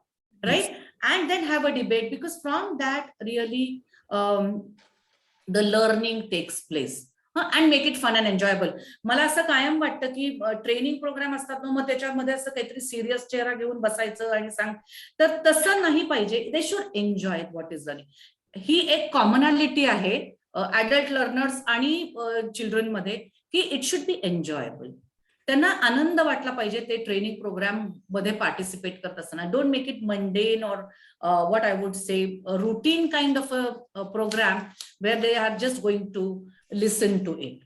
right? Yes. And then have a debate because from that really the learning takes place. And make it fun and enjoyable. मला असं कायम वाटतं की training programme असतात ना मग त्याच्यामध्ये असं काहीतरी सिरियस चेहरा घेऊन बसायचं आणि सांग तर तसं नाही पाहिजे. They should enjoy what is learning. ही एक कॉमनॅलिटी आहे ऍडल्ट लर्नर्स आणि चिल्ड्रन मध्ये की इट शुड बी एन्जॉयबल. त्यांना आनंद वाटला पाहिजे ते ट्रेनिंग प्रोग्राम मध्ये पार्टिसिपेट करत असताना. Don't make it mundane or what I would say routine kind of a program where they are just going to listen to it.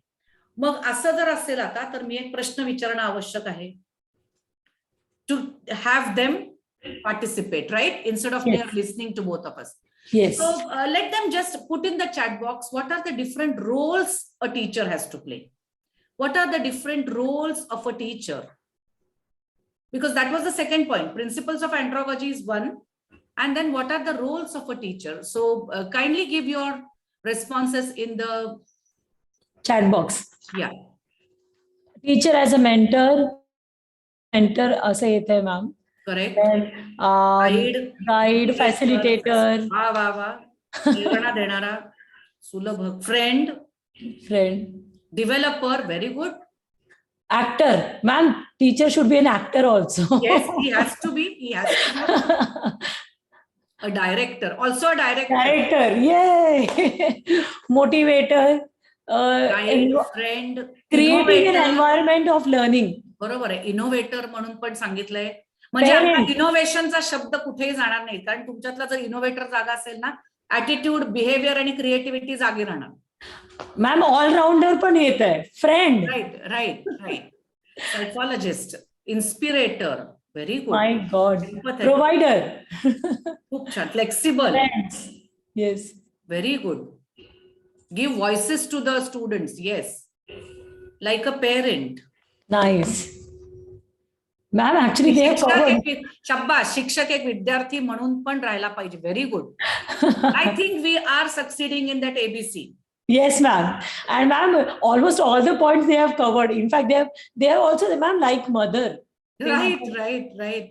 मग असं जर असेल आता तर मी एक प्रश्न विचारणं आवश्यक आहे. To have them participate, right, instead of their listening to both of us. Yes. So let them just put in the chat box what are the different roles a teacher has to play. What are the different roles of a teacher? Because that was the second point. Principles of andragogy is one. And then what are the roles of a teacher? So kindly give your responses in the Chat box. Yeah. Teacher as a mentor असं येतंय ma'am. Correct. Guide, facilitator. वा वा वा. प्रेरणा देणारा, सुलभ, friend, developer, very good. Actor, ma'am. Teacher should be an actor also. Yes, he has to be. He has to be. A director, also a director. Director, yay! Motivator. Guide, friend. Creating an environment of learning. बरोबर आहे. Innovator म्हणून पण सांगितलंय. म्हणजे आता इनोव्हेशनचा शब्द कुठेही जाणार नाही कारण तुमच्यातला जर इनोव्हेटर जागा असेल ना ऍटिट्यूड, बिहेवियर आणि क्रिएटिव्हिटी जागी राहणार. मॅम ऑलराऊंडर पण येत आहे. Friend. Right right right. Psychologist, inspirator, very good. My god. Provider. खूप छान. Flexible. Yes. Very good. Give voices to the students. Yes. Like a parent. Nice. Ma'am actually शाबास. शिक्षक एक विद्यार्थी म्हणून पण राहायला पाहिजे. Very good. I think we are succeeding in that ABC. Yes, ma'am. And ma'am, almost all the points they have covered. In fact, they have also, ma'am, like mother. Right.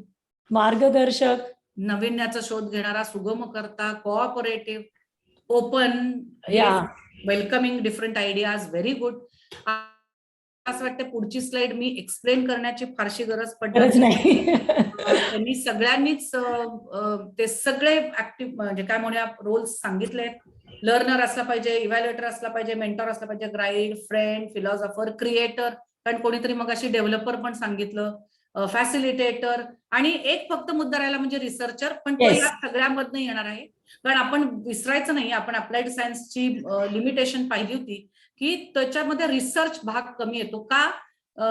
मार्गदर्शक. नवीन्याचा शोध घेणारा, सुगम करता, cooperative, open, Yeah. Welcoming different ideas. Very good. असं वाटतं पुढची slide मी explain करण्याची फारशी गरज गरज नाही. त्यांनी सगळ्यांनीच ते सगळे ऍक्टिव्ह म्हणजे काय म्हणूया रोल्स सांगितले. लर्नर असला पाहिजे, इव्हॅल्युएटर असला पाहिजे, मेंटॉर असला पाहिजे, गाईड, फ्रेंड, फिलॉसॉफर, क्रिएटर, कारण कोणीतरी मग अशी डेव्हलपर पण सांगितलं, फॅसिलिटेटर, आणि एक फक्त मुद्दा राहिला म्हणजे रिसर्चर, पण तो या सगळ्यामधनं येणार आहे. कारण आपण विसरायचं नाही, आपण अप्लाइड सायन्सची लिमिटेशन पाहिली होती की त्याच्यामध्ये रिसर्च भाग कमी येतो का.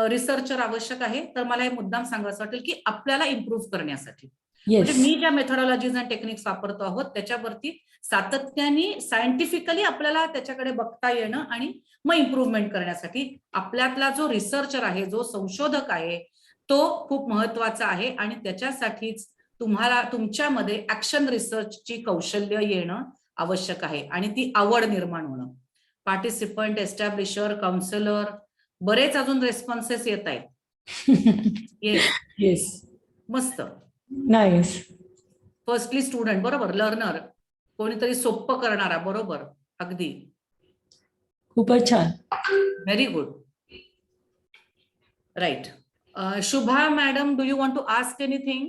रिसर्चर आवश्यक आहे, तर मला हे मुद्दाम सांगायचं वाटेल की आपल्याला इम्प्रूव्ह करण्यासाठी म्हणजे मी ज्या मेथॉडॉलॉजीज आणि टेक्निक्स वापरतो आहोत त्याच्यावरती सातत्याने सायंटिफिकली आपल्याला त्याच्याकडे बघता येणं आणि मग इम्प्रूव्हमेंट करण्यासाठी आपल्यातला जो रिसर्चर आहे, जो संशोधक आहे, तो खूप महत्वाचा आहे. आणि त्याच्यासाठीच तुम्हाला तुमच्यामध्ये ऍक्शन रिसर्चची कौशल्य येणं आवश्यक आहे आणि ती आवड निर्माण होणं. पार्टिसिपंट, एस्टॅब्लिशर, काउन्सिलर, बरेच अजून रेस्पॉन्सेस येत आहेत. येस, मस्त, नाईस. फर्स्टली स्टुडंट, बरोबर, लर्नर, कोणीतरी सोप्प करणारा, बरोबर, अगदी खूपच छान. Very good, right. Shubha madam, do you want to ask anything?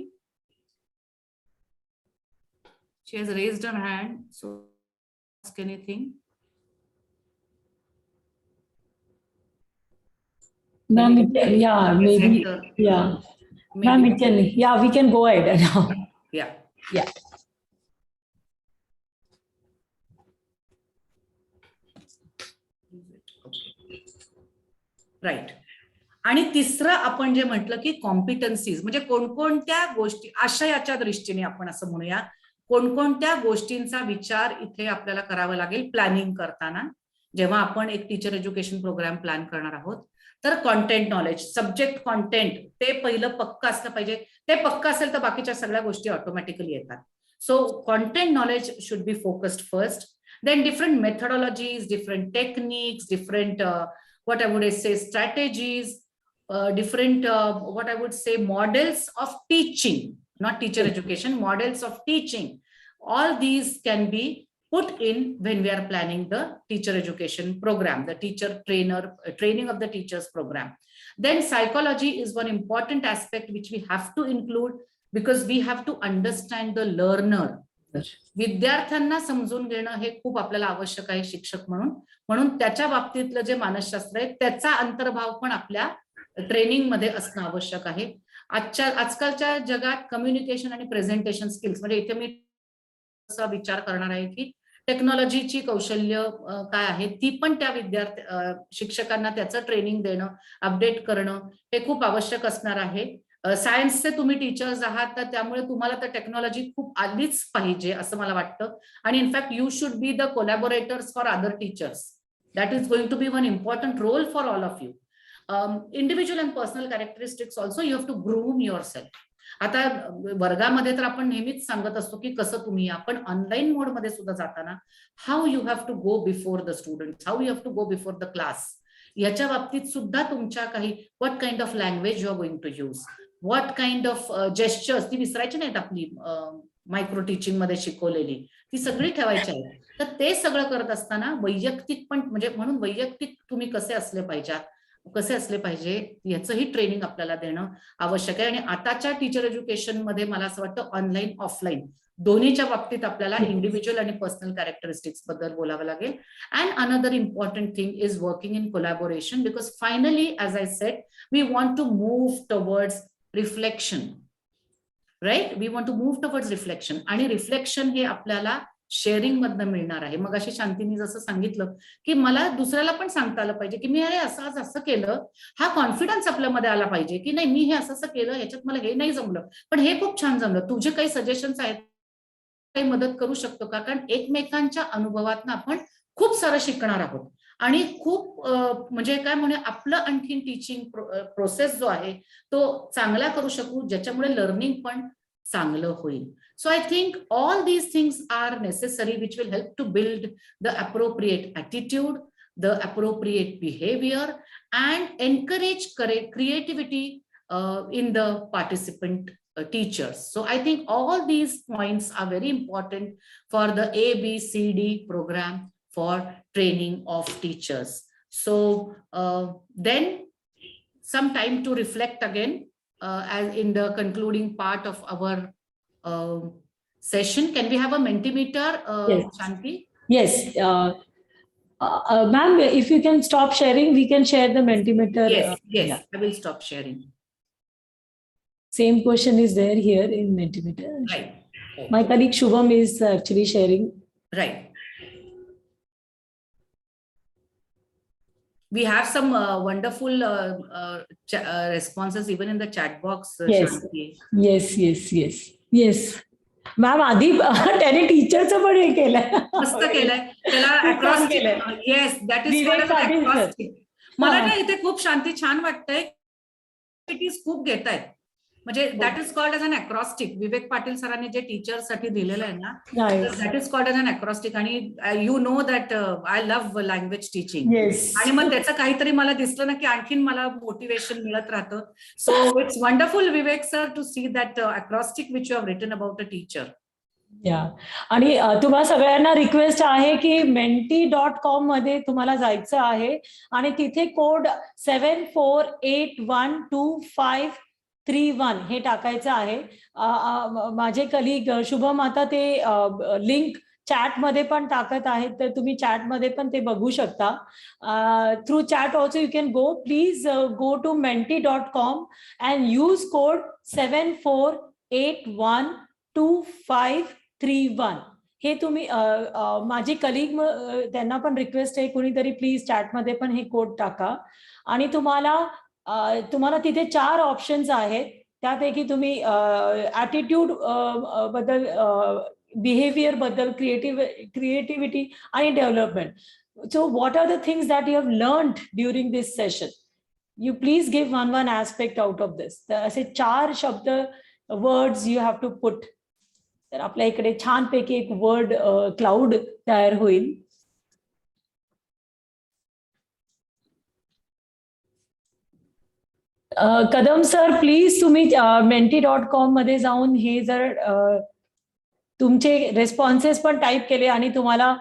She has raised her hand, so ask anything. Ma'am, yeah, maybe, yeah. Ma'am, we can go ahead now. Yeah. Right. आणि तिसरं आपण जे म्हटलं की कॉम्पिटन्सीज म्हणजे कोणकोणत्या गोष्टी, आशयाच्या दृष्टीने आपण असं म्हणूया, कोणकोणत्या गोष्टींचा विचार इथे आपल्याला करावा लागेल प्लॅनिंग करताना. जेव्हा आपण एक टीचर एज्युकेशन प्रोग्राम प्लॅन करणार आहोत तर कॉन्टेंट नॉलेज, सब्जेक्ट कॉन्टेंट ते पहिलं पक्क असलं पाहिजे. ते पक्क असेल तर बाकीच्या सगळ्या गोष्टी ऑटोमॅटिकली येतात. So content knowledge should be focused first. Then different methodologies, different techniques, different what I would say strategies, different what I would say models of teaching, not teacher education, models of teaching. All these can be put in when we are planning the teacher education program, the training of the teachers program. Then psychology is one important aspect which we have to include because we have to understand the learner. विद्यार्थ्यांना समजून घेणं हे खूप आपल्याला आवश्यक आहे शिक्षक म्हणून. म्हणून त्याच्या बाबतीतलं जे मानसशास्त्र आहे त्याचा अंतर्भाव पण आपल्या ट्रेनिंग मध्ये असणं आवश्यक आहे. आजकालच्या जगात कम्युनिकेशन आणि प्रेझेंटेशन स्किल्स म्हणजे इथे मी असा विचार करणार आहे की टेक्नॉलॉजीची कौशल्य काय आहे ती पण त्या शिक्षकांना त्याचं ट्रेनिंग देणं, अपडेट करणं हे खूप आवश्यक असणार आहे. सायन्सचे तुम्ही टीचर्स आहात तर त्यामुळे तुम्हाला तर टेक्नॉलॉजी खूप आलीच पाहिजे असं मला वाटतं. आणि in fact you should be the collaborators for other teachers. That is going to be one important role for all of you. Individual and personal characteristics also you have to groom your self. आता वर्गामध्ये तर आपण नेहमीच सांगत असतो की कसं तुम्ही, आपण ऑनलाईन मोडमध्ये सुद्धा जाताना how you have to go before the students, how you have to go before the class, याच्या बाबतीत सुद्धा तुमच्या काही what kind of language you are going to use, what kind of gestures, ती विसरायची नाहीत आपली मायक्रो टीचिंग मध्ये शिकवलेली, ती सगळी ठेवायची आहेत. तर ते सगळं करत असताना वैयक्तिक पण म्हणजे म्हणून वैयक्तिक तुम्ही कसे असले पाहिजे याचंही ट्रेनिंग आपल्याला देणं आवश्यक आहे. आणि आताच्या टीचर एज्युकेशन मध्ये मला असं वाटतं ऑनलाईन ऑफलाईन दोन्हीच्या बाबतीत आपल्याला इंडिव्हिज्युअल आणि पर्सनल कॅरेक्टरिस्टिक्स बद्दल बोलावं लागेल. And another important thing is working in collaboration because finally as I said we want to move towards reflection, right. We want to move towards reflection आणि reflection हे आपल्याला शेअरिंग मधनं मिळणार आहे. मग अशी शांतीनी जसं सांगितलं की मला दुसऱ्याला पण सांगता आलं पाहिजे की मी अरे असं केलं, हा कॉन्फिडन्स आपल्यामध्ये आला पाहिजे की नाही मी हे असं केलं, ह्याच्यात मला हे नाही जमलं पण हे खूप छान जमलं, तुझे काही सजेशन्स आहेत, काही मदत करू शकतो का. कारण एकमेकांच्या अनुभवातनं आपण खूप सारं शिकणार आहोत आणि खूप म्हणजे काय म्हणूया आपलं आणखीन टीचिंग प्रोसेस जो आहे तो चांगला करू शकू ज्याच्यामुळे लर्निंग पण चांगलं होईल. So I think all these things are necessary which will help to build the appropriate attitude, the appropriate behavior and encourage creativity in the participant teachers. So I think all these points are very important for the ABCD program for training of teachers. So then some time to reflect again as in the concluding part of our session. Can we have a Mentimeter, Yes. Shanti? Yes. Ma'am, if you can stop sharing, we can share the Mentimeter. Yes, yes, Yeah. I will stop sharing. Same question is there here in Mentimeter. Right. My colleague Shubham is actually sharing. Right. We have some wonderful responses even in the chat box, Yes. Shanti. Yes. Ma'am आधी त्याने टीचरचं पण हे केलंय. मस्त केलंय त्याला खूप छान अक्रॉस्टिक. केलंय. Yes, that is Vivek Patil sir. अक्रॉस्टिक. मला हा. ना इथे खूप शांती छान वाटतंय. इट इज खूप घेत आहेत म्हणजे that is called as an अक्रॉस्टिक. विवेक पाटील सरांनी जे टीचर साठी दिलेलं आहे ना, that is called as an अक्रॉस्टिक. आणि you know that I love language teaching. आणि मग त्याचं काहीतरी मला दिसलं ना की आणखीन मला मोटिवेशन मिळत राहतं. So it's wonderful Vivek sir to see that acrostic which you have written about a teacher. या आणि तुम्हाला सगळ्यांना रिक्वेस्ट आहे की menti.com मध्ये तुम्हाला जायचं आहे आणि तिथे कोड 74812531 हे टाकायचं आहे. माझे कलीग शुभम आता ते लिंक चॅट मध्ये पण टाकत आहेत, तर तुम्ही चॅट मध्ये पण ते बघू शकता. Through chat also you can go. Please go to menti.com and use code 74812531. हे तुम्ही माझी कलीग त्यांना पण रिक्वेस्ट आहे, कोणीतरी प्लीज चॅटमध्ये पण हे कोड टाका. आणि तुम्हाला तिथे 4 ऑप्शन्स आहेत. त्यापैकी तुम्ही ॲटिट्यूड बद्दल, बिहेवियर बद्दल, क्रिएटिव्हिटी आणि development. So what are the things that you have learned during this session? You please give one aspect out of this. तर असे 4 शब्द, words you have to put. तर आपल्या इकडे छानपैकी एक वर्ड क्लाउड तयार होईल. कदम सर, प्लीज तुम्ही menti.com मध्ये जाऊन हे जर तुमचे रेस्पॉन्सेस पण टाईप केले आणि तुम्हाला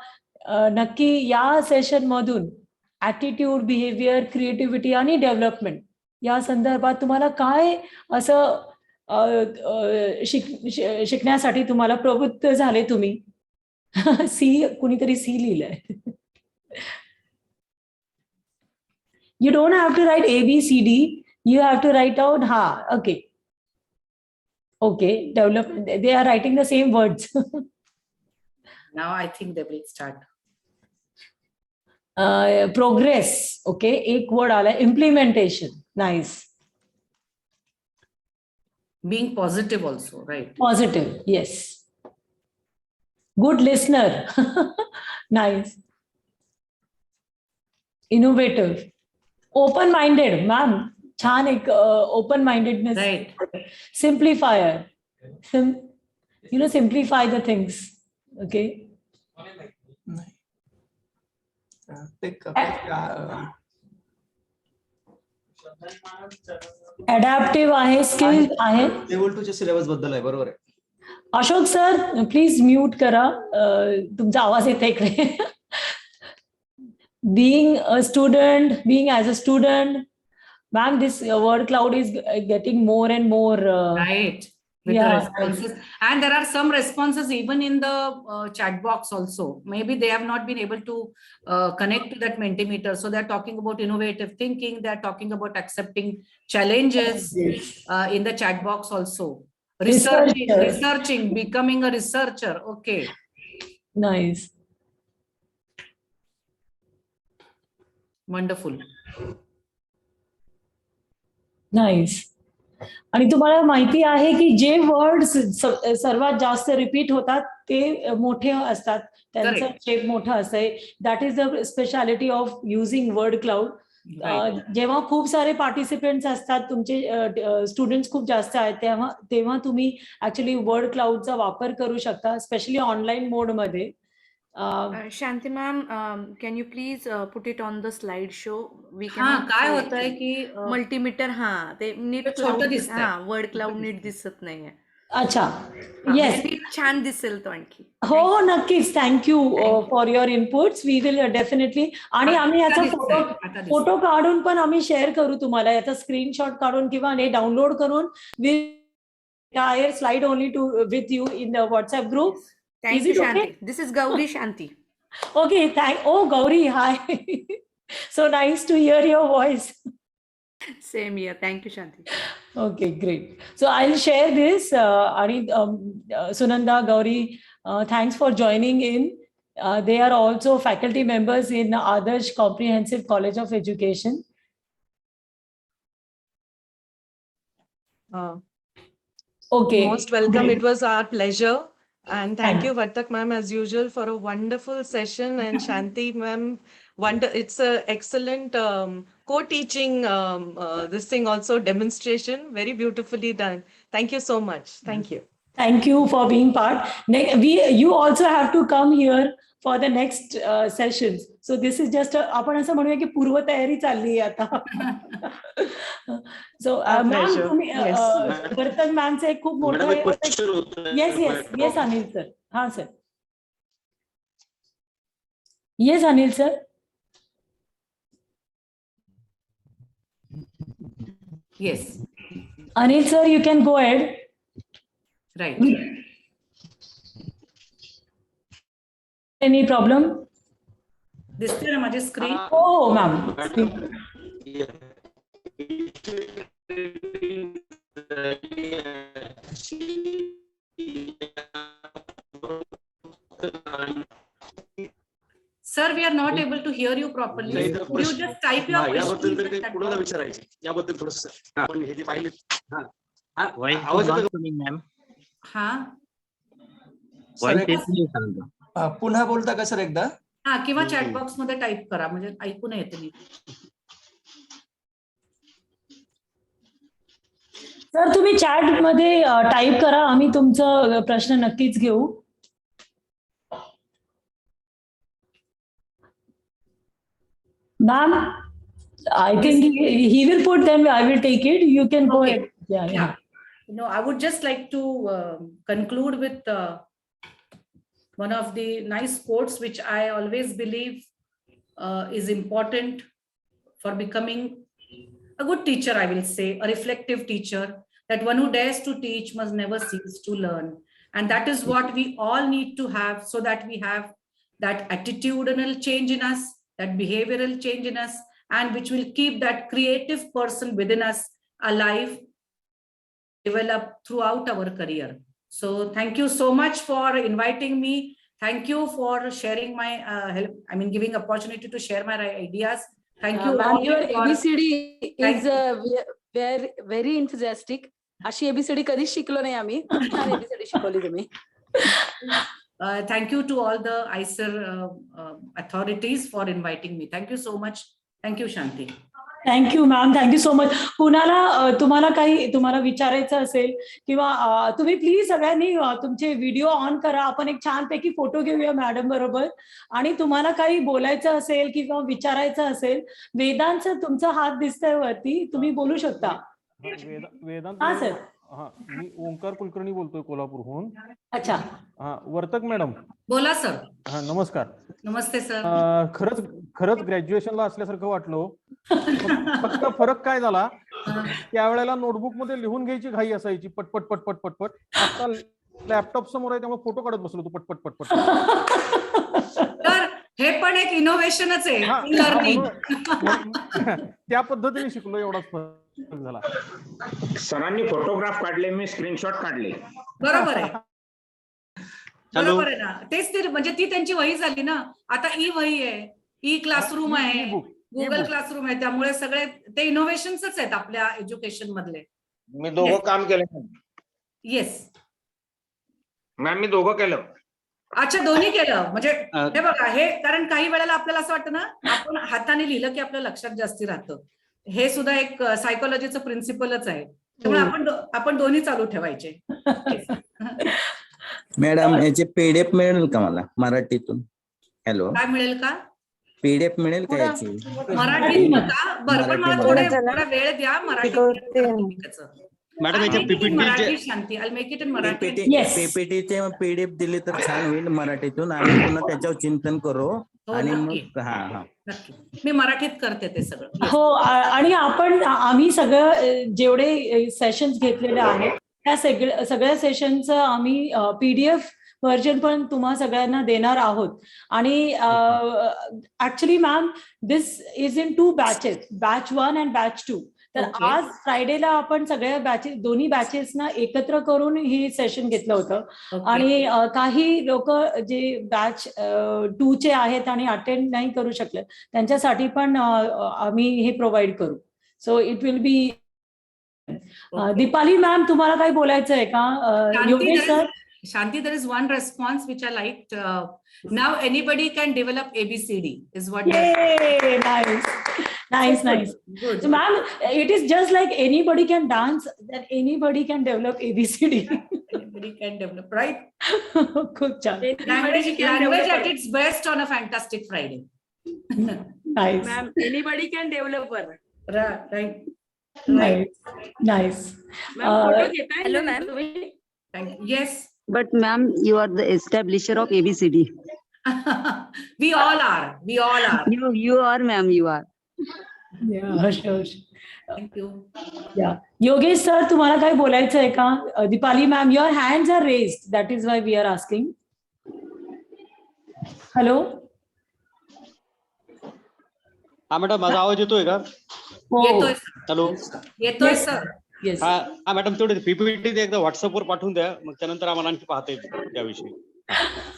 नक्की या सेशन मधून ॲटिट्यूड, बिहेवियर, क्रिएटिव्हिटी आणि डेव्हलपमेंट या संदर्भात तुम्हाला काय असं शिकण्यासाठी तुम्हाला प्रवृत्त झाले तुम्ही. कुणीतरी सी लिहिलंय. You don't have to write ABCD. You have to write out, okay, develop. They are writing the same words. Now I think they will start. Progress, okay, एक word आला, implementation, nice. Being positive also, right? Positive, yes. Good listener, nice. Innovative, open-minded, ma'am. छान एक open mindedness. Right. Simplifier. Simplify the things. Okay. Adaptive आहे, skill आहे. Level 2 च्या syllabus बद्दल आहे, बरोबर आहे. अशोक सर, प्लीज म्यूट करा. तुमचा आवाज येत इकडे. Being a student, being as a student. Ma'am, this word cloud is getting more and more. Right. With the responses. And there are some responses even in the chat box also. Maybe they have not been able to connect to that Mentimeter. So they're talking about innovative thinking. They're talking about accepting challenges in the chat box also. Researching, becoming a researcher. Okay. Nice. Wonderful. Nice. आणि तुम्हाला माहिती आहे की जे words सर्वात जास्त repeat होतात ते मोठे असतात, त्यांचं शेप मोठं असतंय. That is the speciality of using word cloud. जेव्हा खूप सारे पार्टिसिपेंट्स असतात, तुमचे स्टुडंट्स खूप जास्त आहेत, तेव्हा तुम्ही ऍक्च्युली वर्ड क्लाउडचा वापर करू शकता, स्पेशली ऑनलाईन मोड मध्ये. Shanti ma'am, can you please put it on the slideshow? We can. काय होतंय की मल्टीमीटर ते नीट छोटं दिसतंय. वर्ड क्लाउड नीट दिसत नाहीये. अच्छा, येस. maybe छान दिसेल तो आणखी. हो हो, नक्कीच. Thank you for your inputs. We will definitely. आणि आम्ही याचा फोटो काढून पण आम्ही शेअर करू तुम्हाला, याचा स्क्रीनशॉट काढून किंवा हे डाउनलोड करून we slide only to with you in the WhatsApp group. Thank you, Shanti. This is Gauri Shanti. Okay, oh Gauri, hi. So nice to hear your voice. Same here. Thank you, Shanti. Okay, great. So I'll share this. And Sunanda, Gauri, thanks for joining in. They are also faculty members in Adarsh Comprehensive College of Education. Okay. Most welcome. Great. It was our pleasure. And thank you, Vartak ma'am, as usual, for a wonderful session. And Shanti ma'am, it's a excellent co-teaching, this thing also, demonstration, very beautifully done. Thank you so much. Thank you. Thank you for being part. You also have to come here for the next sessions. So this is just आपण असं म्हणूया की पूर्वतयारी चालली आहे आता. So ma'am तुम्ही वर्तक मॅमचं एक खूप मोठं येस अनिल सर. हा sir. Yes Anil sir. Yes. Anil sir, you can go ahead. Right. Any problem? दिसते ना माझी screen? Oh, ma'am. Sir, we are not able to hear you properly. Could you just type your question? याबद्दल थोडंसं आपण हे जे पाहिले ma'am. पुन्हा बोलता का सर एकदा? हा, किंवा चॅट बॉक्स मध्ये टाइप करा, म्हणजे ऐकू नाही येते मी. सर तुम्ही चॅट मध्ये टाइप करा, आम्ही तुमचा प्रश्न नक्कीच घेऊ. Ma'am, I think he will put them. I will take it. You can go ahead. Yeah. No, I would just like to conclude with one of the nice quotes which I always believe is important for becoming a good teacher, I will say, a reflective teacher, that one who dares to teach must never cease to learn. And that is what we all need to have, so that we have that attitudinal change in us, that behavioral change in us, and which will keep that creative person within us alive, develop throughout our career. So thank you so much for inviting me. Thank you for sharing my help. I mean, giving opportunity to share my ideas. Thank you. Your ABCD is very, very enthusiastic. अशी ABCD कधीच शिकलो नाही आम्ही. छान ABCD शिकवली तुम्ही. Thank you to all the ICER authorities for inviting me. Thank you so much. Thank you, Shanti. Thank you, ma'am. Thank you so much. कुणाला तुम्हाला विचारायचं असेल किंवा तुम्ही प्लीज सगळ्यांनी तुमचे व्हिडिओ ऑन करा. आपण एक छानपैकी फोटो घेऊया मॅडम बरोबर. आणि तुम्हाला काही बोलायचं असेल किंवा विचारायचं असेल, वेदांत तुमचा हात दिसतोय वरती, तुम्ही बोलू शकता. वेदांत. हा सर. हा, मी ओंकार कुलकर्णी बोलतोय कोल्हापूरहून. अच्छा. हा, वर्तक मॅडम. बोला सर. हा, नमस्कार. नमस्ते सर. खरंच ग्रॅज्युएशनला असल्यासारखं वाटलं. फक्त फरक काय झाला, त्यावेळेला नोटबुक मध्ये लिहून घ्यायची घाई असायची, पटपट पटपट पटपट. आता लॅपटॉप समोर आहे त्यामुळे फोटो काढत बसलो तू पटपट पटपट. तर हे पण एक इनोव्हेशनच आहे, लर्निंग. त्या पद्धतीने शिकलो, एवढाच फरक झाला. सरांनी फोटोग्राफ काढले, मी स्क्रीनशॉट काढले. बरोबर आहे. बरोबर आहे ना. तेच ते, म्हणजे ती त्यांची वही झाली ना. आता ई वही आहे, ई क्लासरूम आहे, गुगल क्लासरूम आहे. त्यामुळे सगळे ते इनोव्हेशनच आहेत आपल्या एज्युकेशन मधले. मी दोघं काम केलं. येस मॅम, मी दोघं केलं. अच्छा, दोन्ही केलं. म्हणजे हे बघा, हे कारण काही वेळेला आपल्याला असं वाटतं ना, आपण हाताने लिहिलं की आपल्या लक्षात जास्ती राहतं. हे सुद्धा एक सायकोलॉजीचं प्रिन्सिपलच आहे. त्यामुळे आपण दोन्ही चालू ठेवायचे. मॅडम, याचे पीडीएफ मिळेल का मला मराठीतून? हॅलो, काय मिळेल का? पीडीएफ मिळेल का याची मराठीत का? बरं, पण मला थोडा वेळ द्या. मराठी मॅडम I'll याच्या make it in PPT Marathi, Shanti. I'll make it in Marathi. and- Yes. पीपीटीचे पीडीएफ दिले तर छान होईल मराठीतून. आम्ही पुन्हा त्याच्यावर चिंतन करू आणि नक्की. मग हा नक्की. मी मराठीत करते ते सगळं. Yes. हो आणि आम्ही सगळं जेवढे सेशन्स घेतलेले आहेत त्या सगळ्या सेशनचं आम्ही पीडीएफ व्हर्जन पण तुम्हा सगळ्यांना देणार आहोत. आणि actually ma'am this is in 2 batches, batch 1 and batch 2. तर Okay. आज फ्रायडेला आपण सगळ्या दोन्ही बॅचेसना एकत्र करून ही सेशन घेतलं होतं. Okay. आणि काही लोक जे बॅच 2 चे आहेत आणि अटेंड नाही करू शकले त्यांच्यासाठी पण आम्ही हे प्रोव्हाइड करू. So it will be. Deepali ma'am तुम्हाला काही बोलायचं आहे का? Yogesh sir. Shanti, there is one response which I liked. Now anybody can develop ABCD is what. Yay! Nice. Good. So, ma'am, it is just like anybody can dance, then anybody can develop ABCD. Anybody can develop, right? खूप छान. Language at its best on a fantastic Friday. Nice. Ma'am, anybody can developer. Right. Nice. Hello, ma'am. Thank you. Yes. But ma'am, you are the establisher of ABCD. We all are. You are, ma'am, you are. Yeah, sure. Thank you. Yeah. Yogesh sir तुम्हाला काही बोलायचं आहे का? Deepali ma'am, your hands are raised, that is why we are asking. Hello. हा madam, माझा आवाज येतोय का? येतोय. हॅलो. येतोय सर. येस. हा मॅडम, तेवढे पीपीटी एकदा व्हॉट्सअपवर पाठवून द्या, मग त्यानंतर आम्हाला आणखी पाहता येईल त्याविषयी.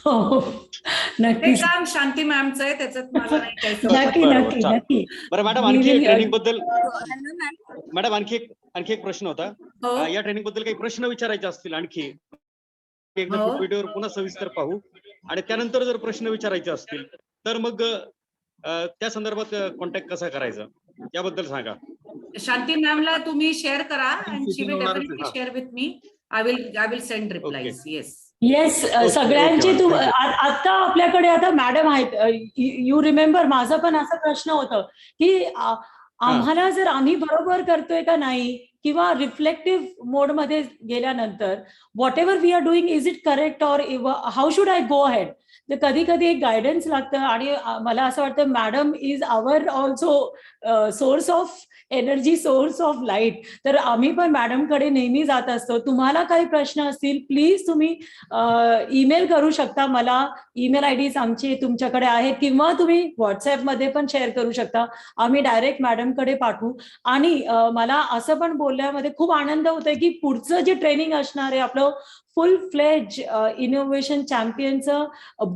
हो ते नक्की काम शांती मॅमचं आहे, त्याच्यात मला नाही काही समजलं. नक्की. बरं मॅडम, आणखी ट्रेनिंग बद्दल मॅडम आणखी एक प्रश्न होता. या ट्रेनिंग बद्दल काही प्रश्न विचारायचे असतील आणखी एकदा पीपीटीवर पुन्हा सविस्तर पाहू, आणि त्यानंतर जर प्रश्न विचारायचे असतील तर मग त्या संदर्भात कॉन्टॅक्ट कसा करायचा याबद्दल सांगा. शांती मॅमला तुम्ही शेअर करा and she will definitely share with me. I will send replies. Yes. सगळ्यांची आता आपल्याकडे आता मॅडम आहेत. यू रिमेंबर माझा पण असा प्रश्न होता की आम्हाला जर आम्ही बरोबर करतोय का नाही, किंवा रिफ्लेक्टिव्ह मोड मध्ये गेल्यानंतर whatever we are doing is it correct or how should I go ahead. तर कधी कधी एक गायडन्स लागतं. आणि मला असं वाटतं madam is our also source of energy, source of light. तर आम्ही पण मॅडमकडे नेहमी जात असतो. तुम्हाला काही प्रश्न असतील प्लीज तुम्ही ईमेल करू शकता मला. ईमेल आयडीज आमची तुमच्याकडे आहेत, किंवा तुम्ही व्हॉट्सअपमध्ये पण शेअर करू शकता. आम्ही डायरेक्ट मॅडमकडे पाठवू. आणि मला असं पण बोलण्यामध्ये खूप आनंद होतोय की पुढचं जे ट्रेनिंग असणार आहे आपलं फुल फ्लेज इनोव्हेशन चॅम्पियनचं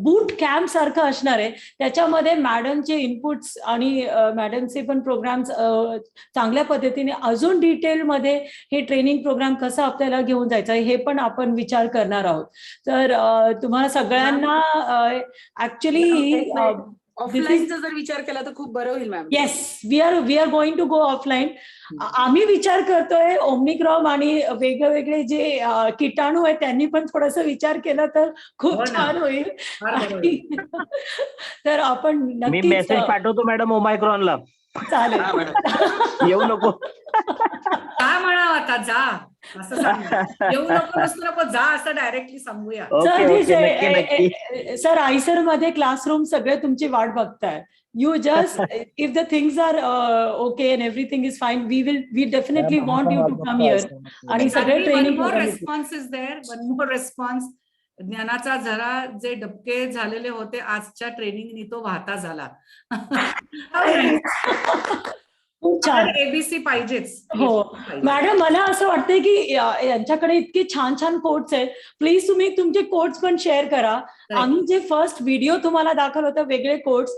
बूट कॅम्प सारखं असणार आहे. त्याच्यामध्ये मॅडमचे इनपुट्स आणि मॅडमचे पण प्रोग्राम्स चांगल्या पद्धतीने अजून डिटेलमध्ये हे ट्रेनिंग प्रोग्राम कसं आपल्याला घेऊन जायचं हे पण आपण विचार करणार आहोत. तर तुम्हाला सगळ्यांना ऍक्च्युली ऑफलाईनचा जर विचार केला तर खूप बरं होईल ma'am. Yes, we are going to go offline. आम्ही विचार करतोय ओमनिक्रॉन आणि वेगवेगळे जे किटाणू आहेत त्यांनी पण थोडासा विचार केला तर खूप छान होईल. तर आपण मी नक्की मेसेज पाठवतो मॅडम ओमायक्रॉनला. चालेल. येऊ नको. काय म्हणावं आता, जा असं सांग. येऊ नको जा असं डायरेक्टली सांगूया. सर आयसर मध्ये क्लासरूम सगळे तुमची वाट बघताय. You just, if the things are okay and everything is fine, we definitely want you to come here. आणि सगळे training. One more response is there. One more responce. ज्ञानाचा झरा जे डबके झालेले होते आजच्या ट्रेनिंगनी तो वाहता झाला. खूप छान. एबीसी पाहिजेच. हो मॅडम, मला असं वाटतंय की यांच्याकडे इतके छान छान कोट्स आहेत. प्लीज तुम्ही तुमचे कोट्स पण शेअर करा. आम्ही जे फर्स्ट व्हिडिओ तुम्हाला दाखवलं होतं वेगळे कोट्स,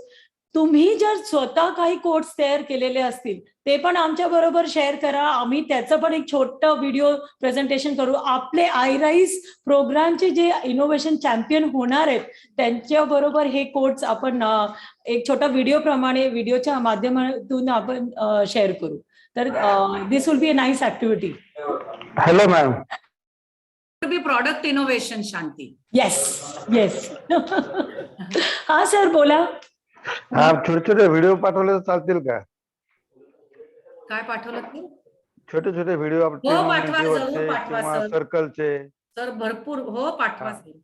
तुम्ही जर स्वतः काही कोट्स तयार केलेले असतील ते पण आमच्या बरोबर शेअर करा. आम्ही त्याचं पण एक छोटं व्हिडिओ प्रेझेंटेशन करू. आपले आयराईज प्रोग्रामचे जे इनोव्हेशन चॅम्पियन होणार आहेत त्यांच्या बरोबर हे कोट्स आपण एक छोटा व्हिडिओ प्रमाणे व्हिडिओच्या माध्यमातून आपण शेअर करू. तर this will be a nice activity. Hello ma'am. To be product innovation. Shanti. Yes. हा सर बोला. हा, छोटे छोटे व्हिडिओ पाठवले तर चालतील का? काय पाठवलं ते? छोटे छोटे व्हिडिओ आपण हो, पाठवा सर, हो, trigonometry पाठवा किंवा सर. सर्कलचे. सर भरपूर हो पाठवा हा. सर.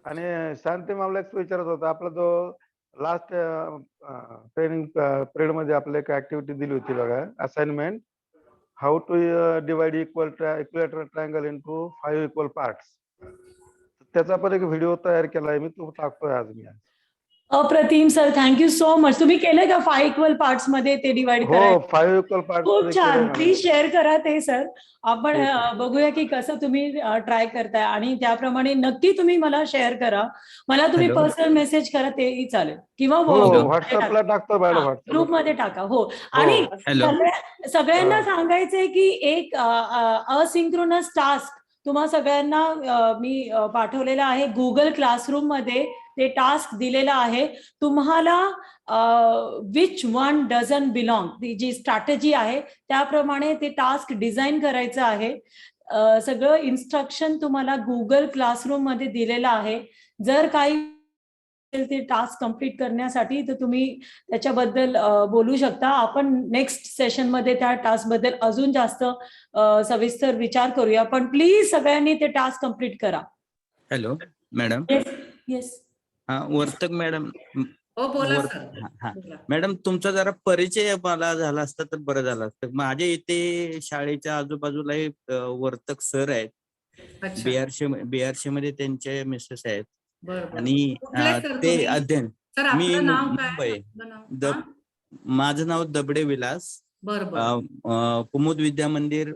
आणि शांती मला एक विचारत होता, आपला जो लास्ट ट्रेनिंग पिरियड मध्ये आपल्याला एक ऍक्टिव्हिटी दिली होती बघा, assignment, how to divide equilateral triangle into 5 equal parts. त्याचा पण एक व्हिडिओ तयार केलाय मी, तो टाकतोय आज मी. अप्रतिम सर, थँक्यू सो मच. तुम्ही केलंय का 5 इक्वल पार्ट्स मध्ये ते डिवाइड हो, करायचं? 5 इक्वल पार्ट्स खूप छान. प्लीज शेअर करा ते सर. आपण ठीक आहे. बघूया की कसं तुम्ही ट्राय करताय आणि त्याप्रमाणे नक्की तुम्ही मला शेअर करा. मला तुम्ही Hello. पर्सनल मेसेज करा तेही चालेल किंवा हो, Hello. व्हॉट्सअपला टाकतो मॅडम, व्हॉट्सअपला. ग्रुपमध्ये टाका. हो, आणि Hello. सगळ्यांना सांगायचंय की एक असिंक्रोनस टास्क तुम्हा सगळ्यांना मी पाठवलेला आहे गुगल क्लासरूम मध्ये. ते टास्क दिलेला आहे तुम्हाला. विच वन डझंट बिलॉंग, ती जी स्ट्रॅटेजी आहे त्याप्रमाणे ते टास्क डिझाईन करायचं आहे. सगळं इन्स्ट्रक्शन तुम्हाला गुगल क्लासरूम मध्ये दिलेलं आहे. जर काही ते टास्क कंप्लीट करण्यासाठी तर तुम्ही त्याच्याबद्दल बोलू शकता. आपण नेक्स्ट सेशन मध्ये त्या टास्क बद्दल अजून जास्त सविस्तर विचार करूया. पण प्लीज सगळ्यांनी ते टास्क कंप्लीट करा. Hello madam. येस. हा, वर्तक मॅडम. हो बोला सर. हा बोला. मॅडम, तुमचा जरा परिचय मला झाला असता तर बरं झालं असतं. माझ्या इथे शाळेच्या आजूबाजूला एक वर्तक सर आहेत. अच्छा. BRC मध्ये त्यांचे मिसेस आहेत. बरं. आणि कुठले सर ते तुम्ही? अध्ययन. सर मी आपलं नाव काय? मुंबई. आपलं नाव? हा? माझं नाव दबडे विलास. बरं बरं. कुमुद विद्या मंदिर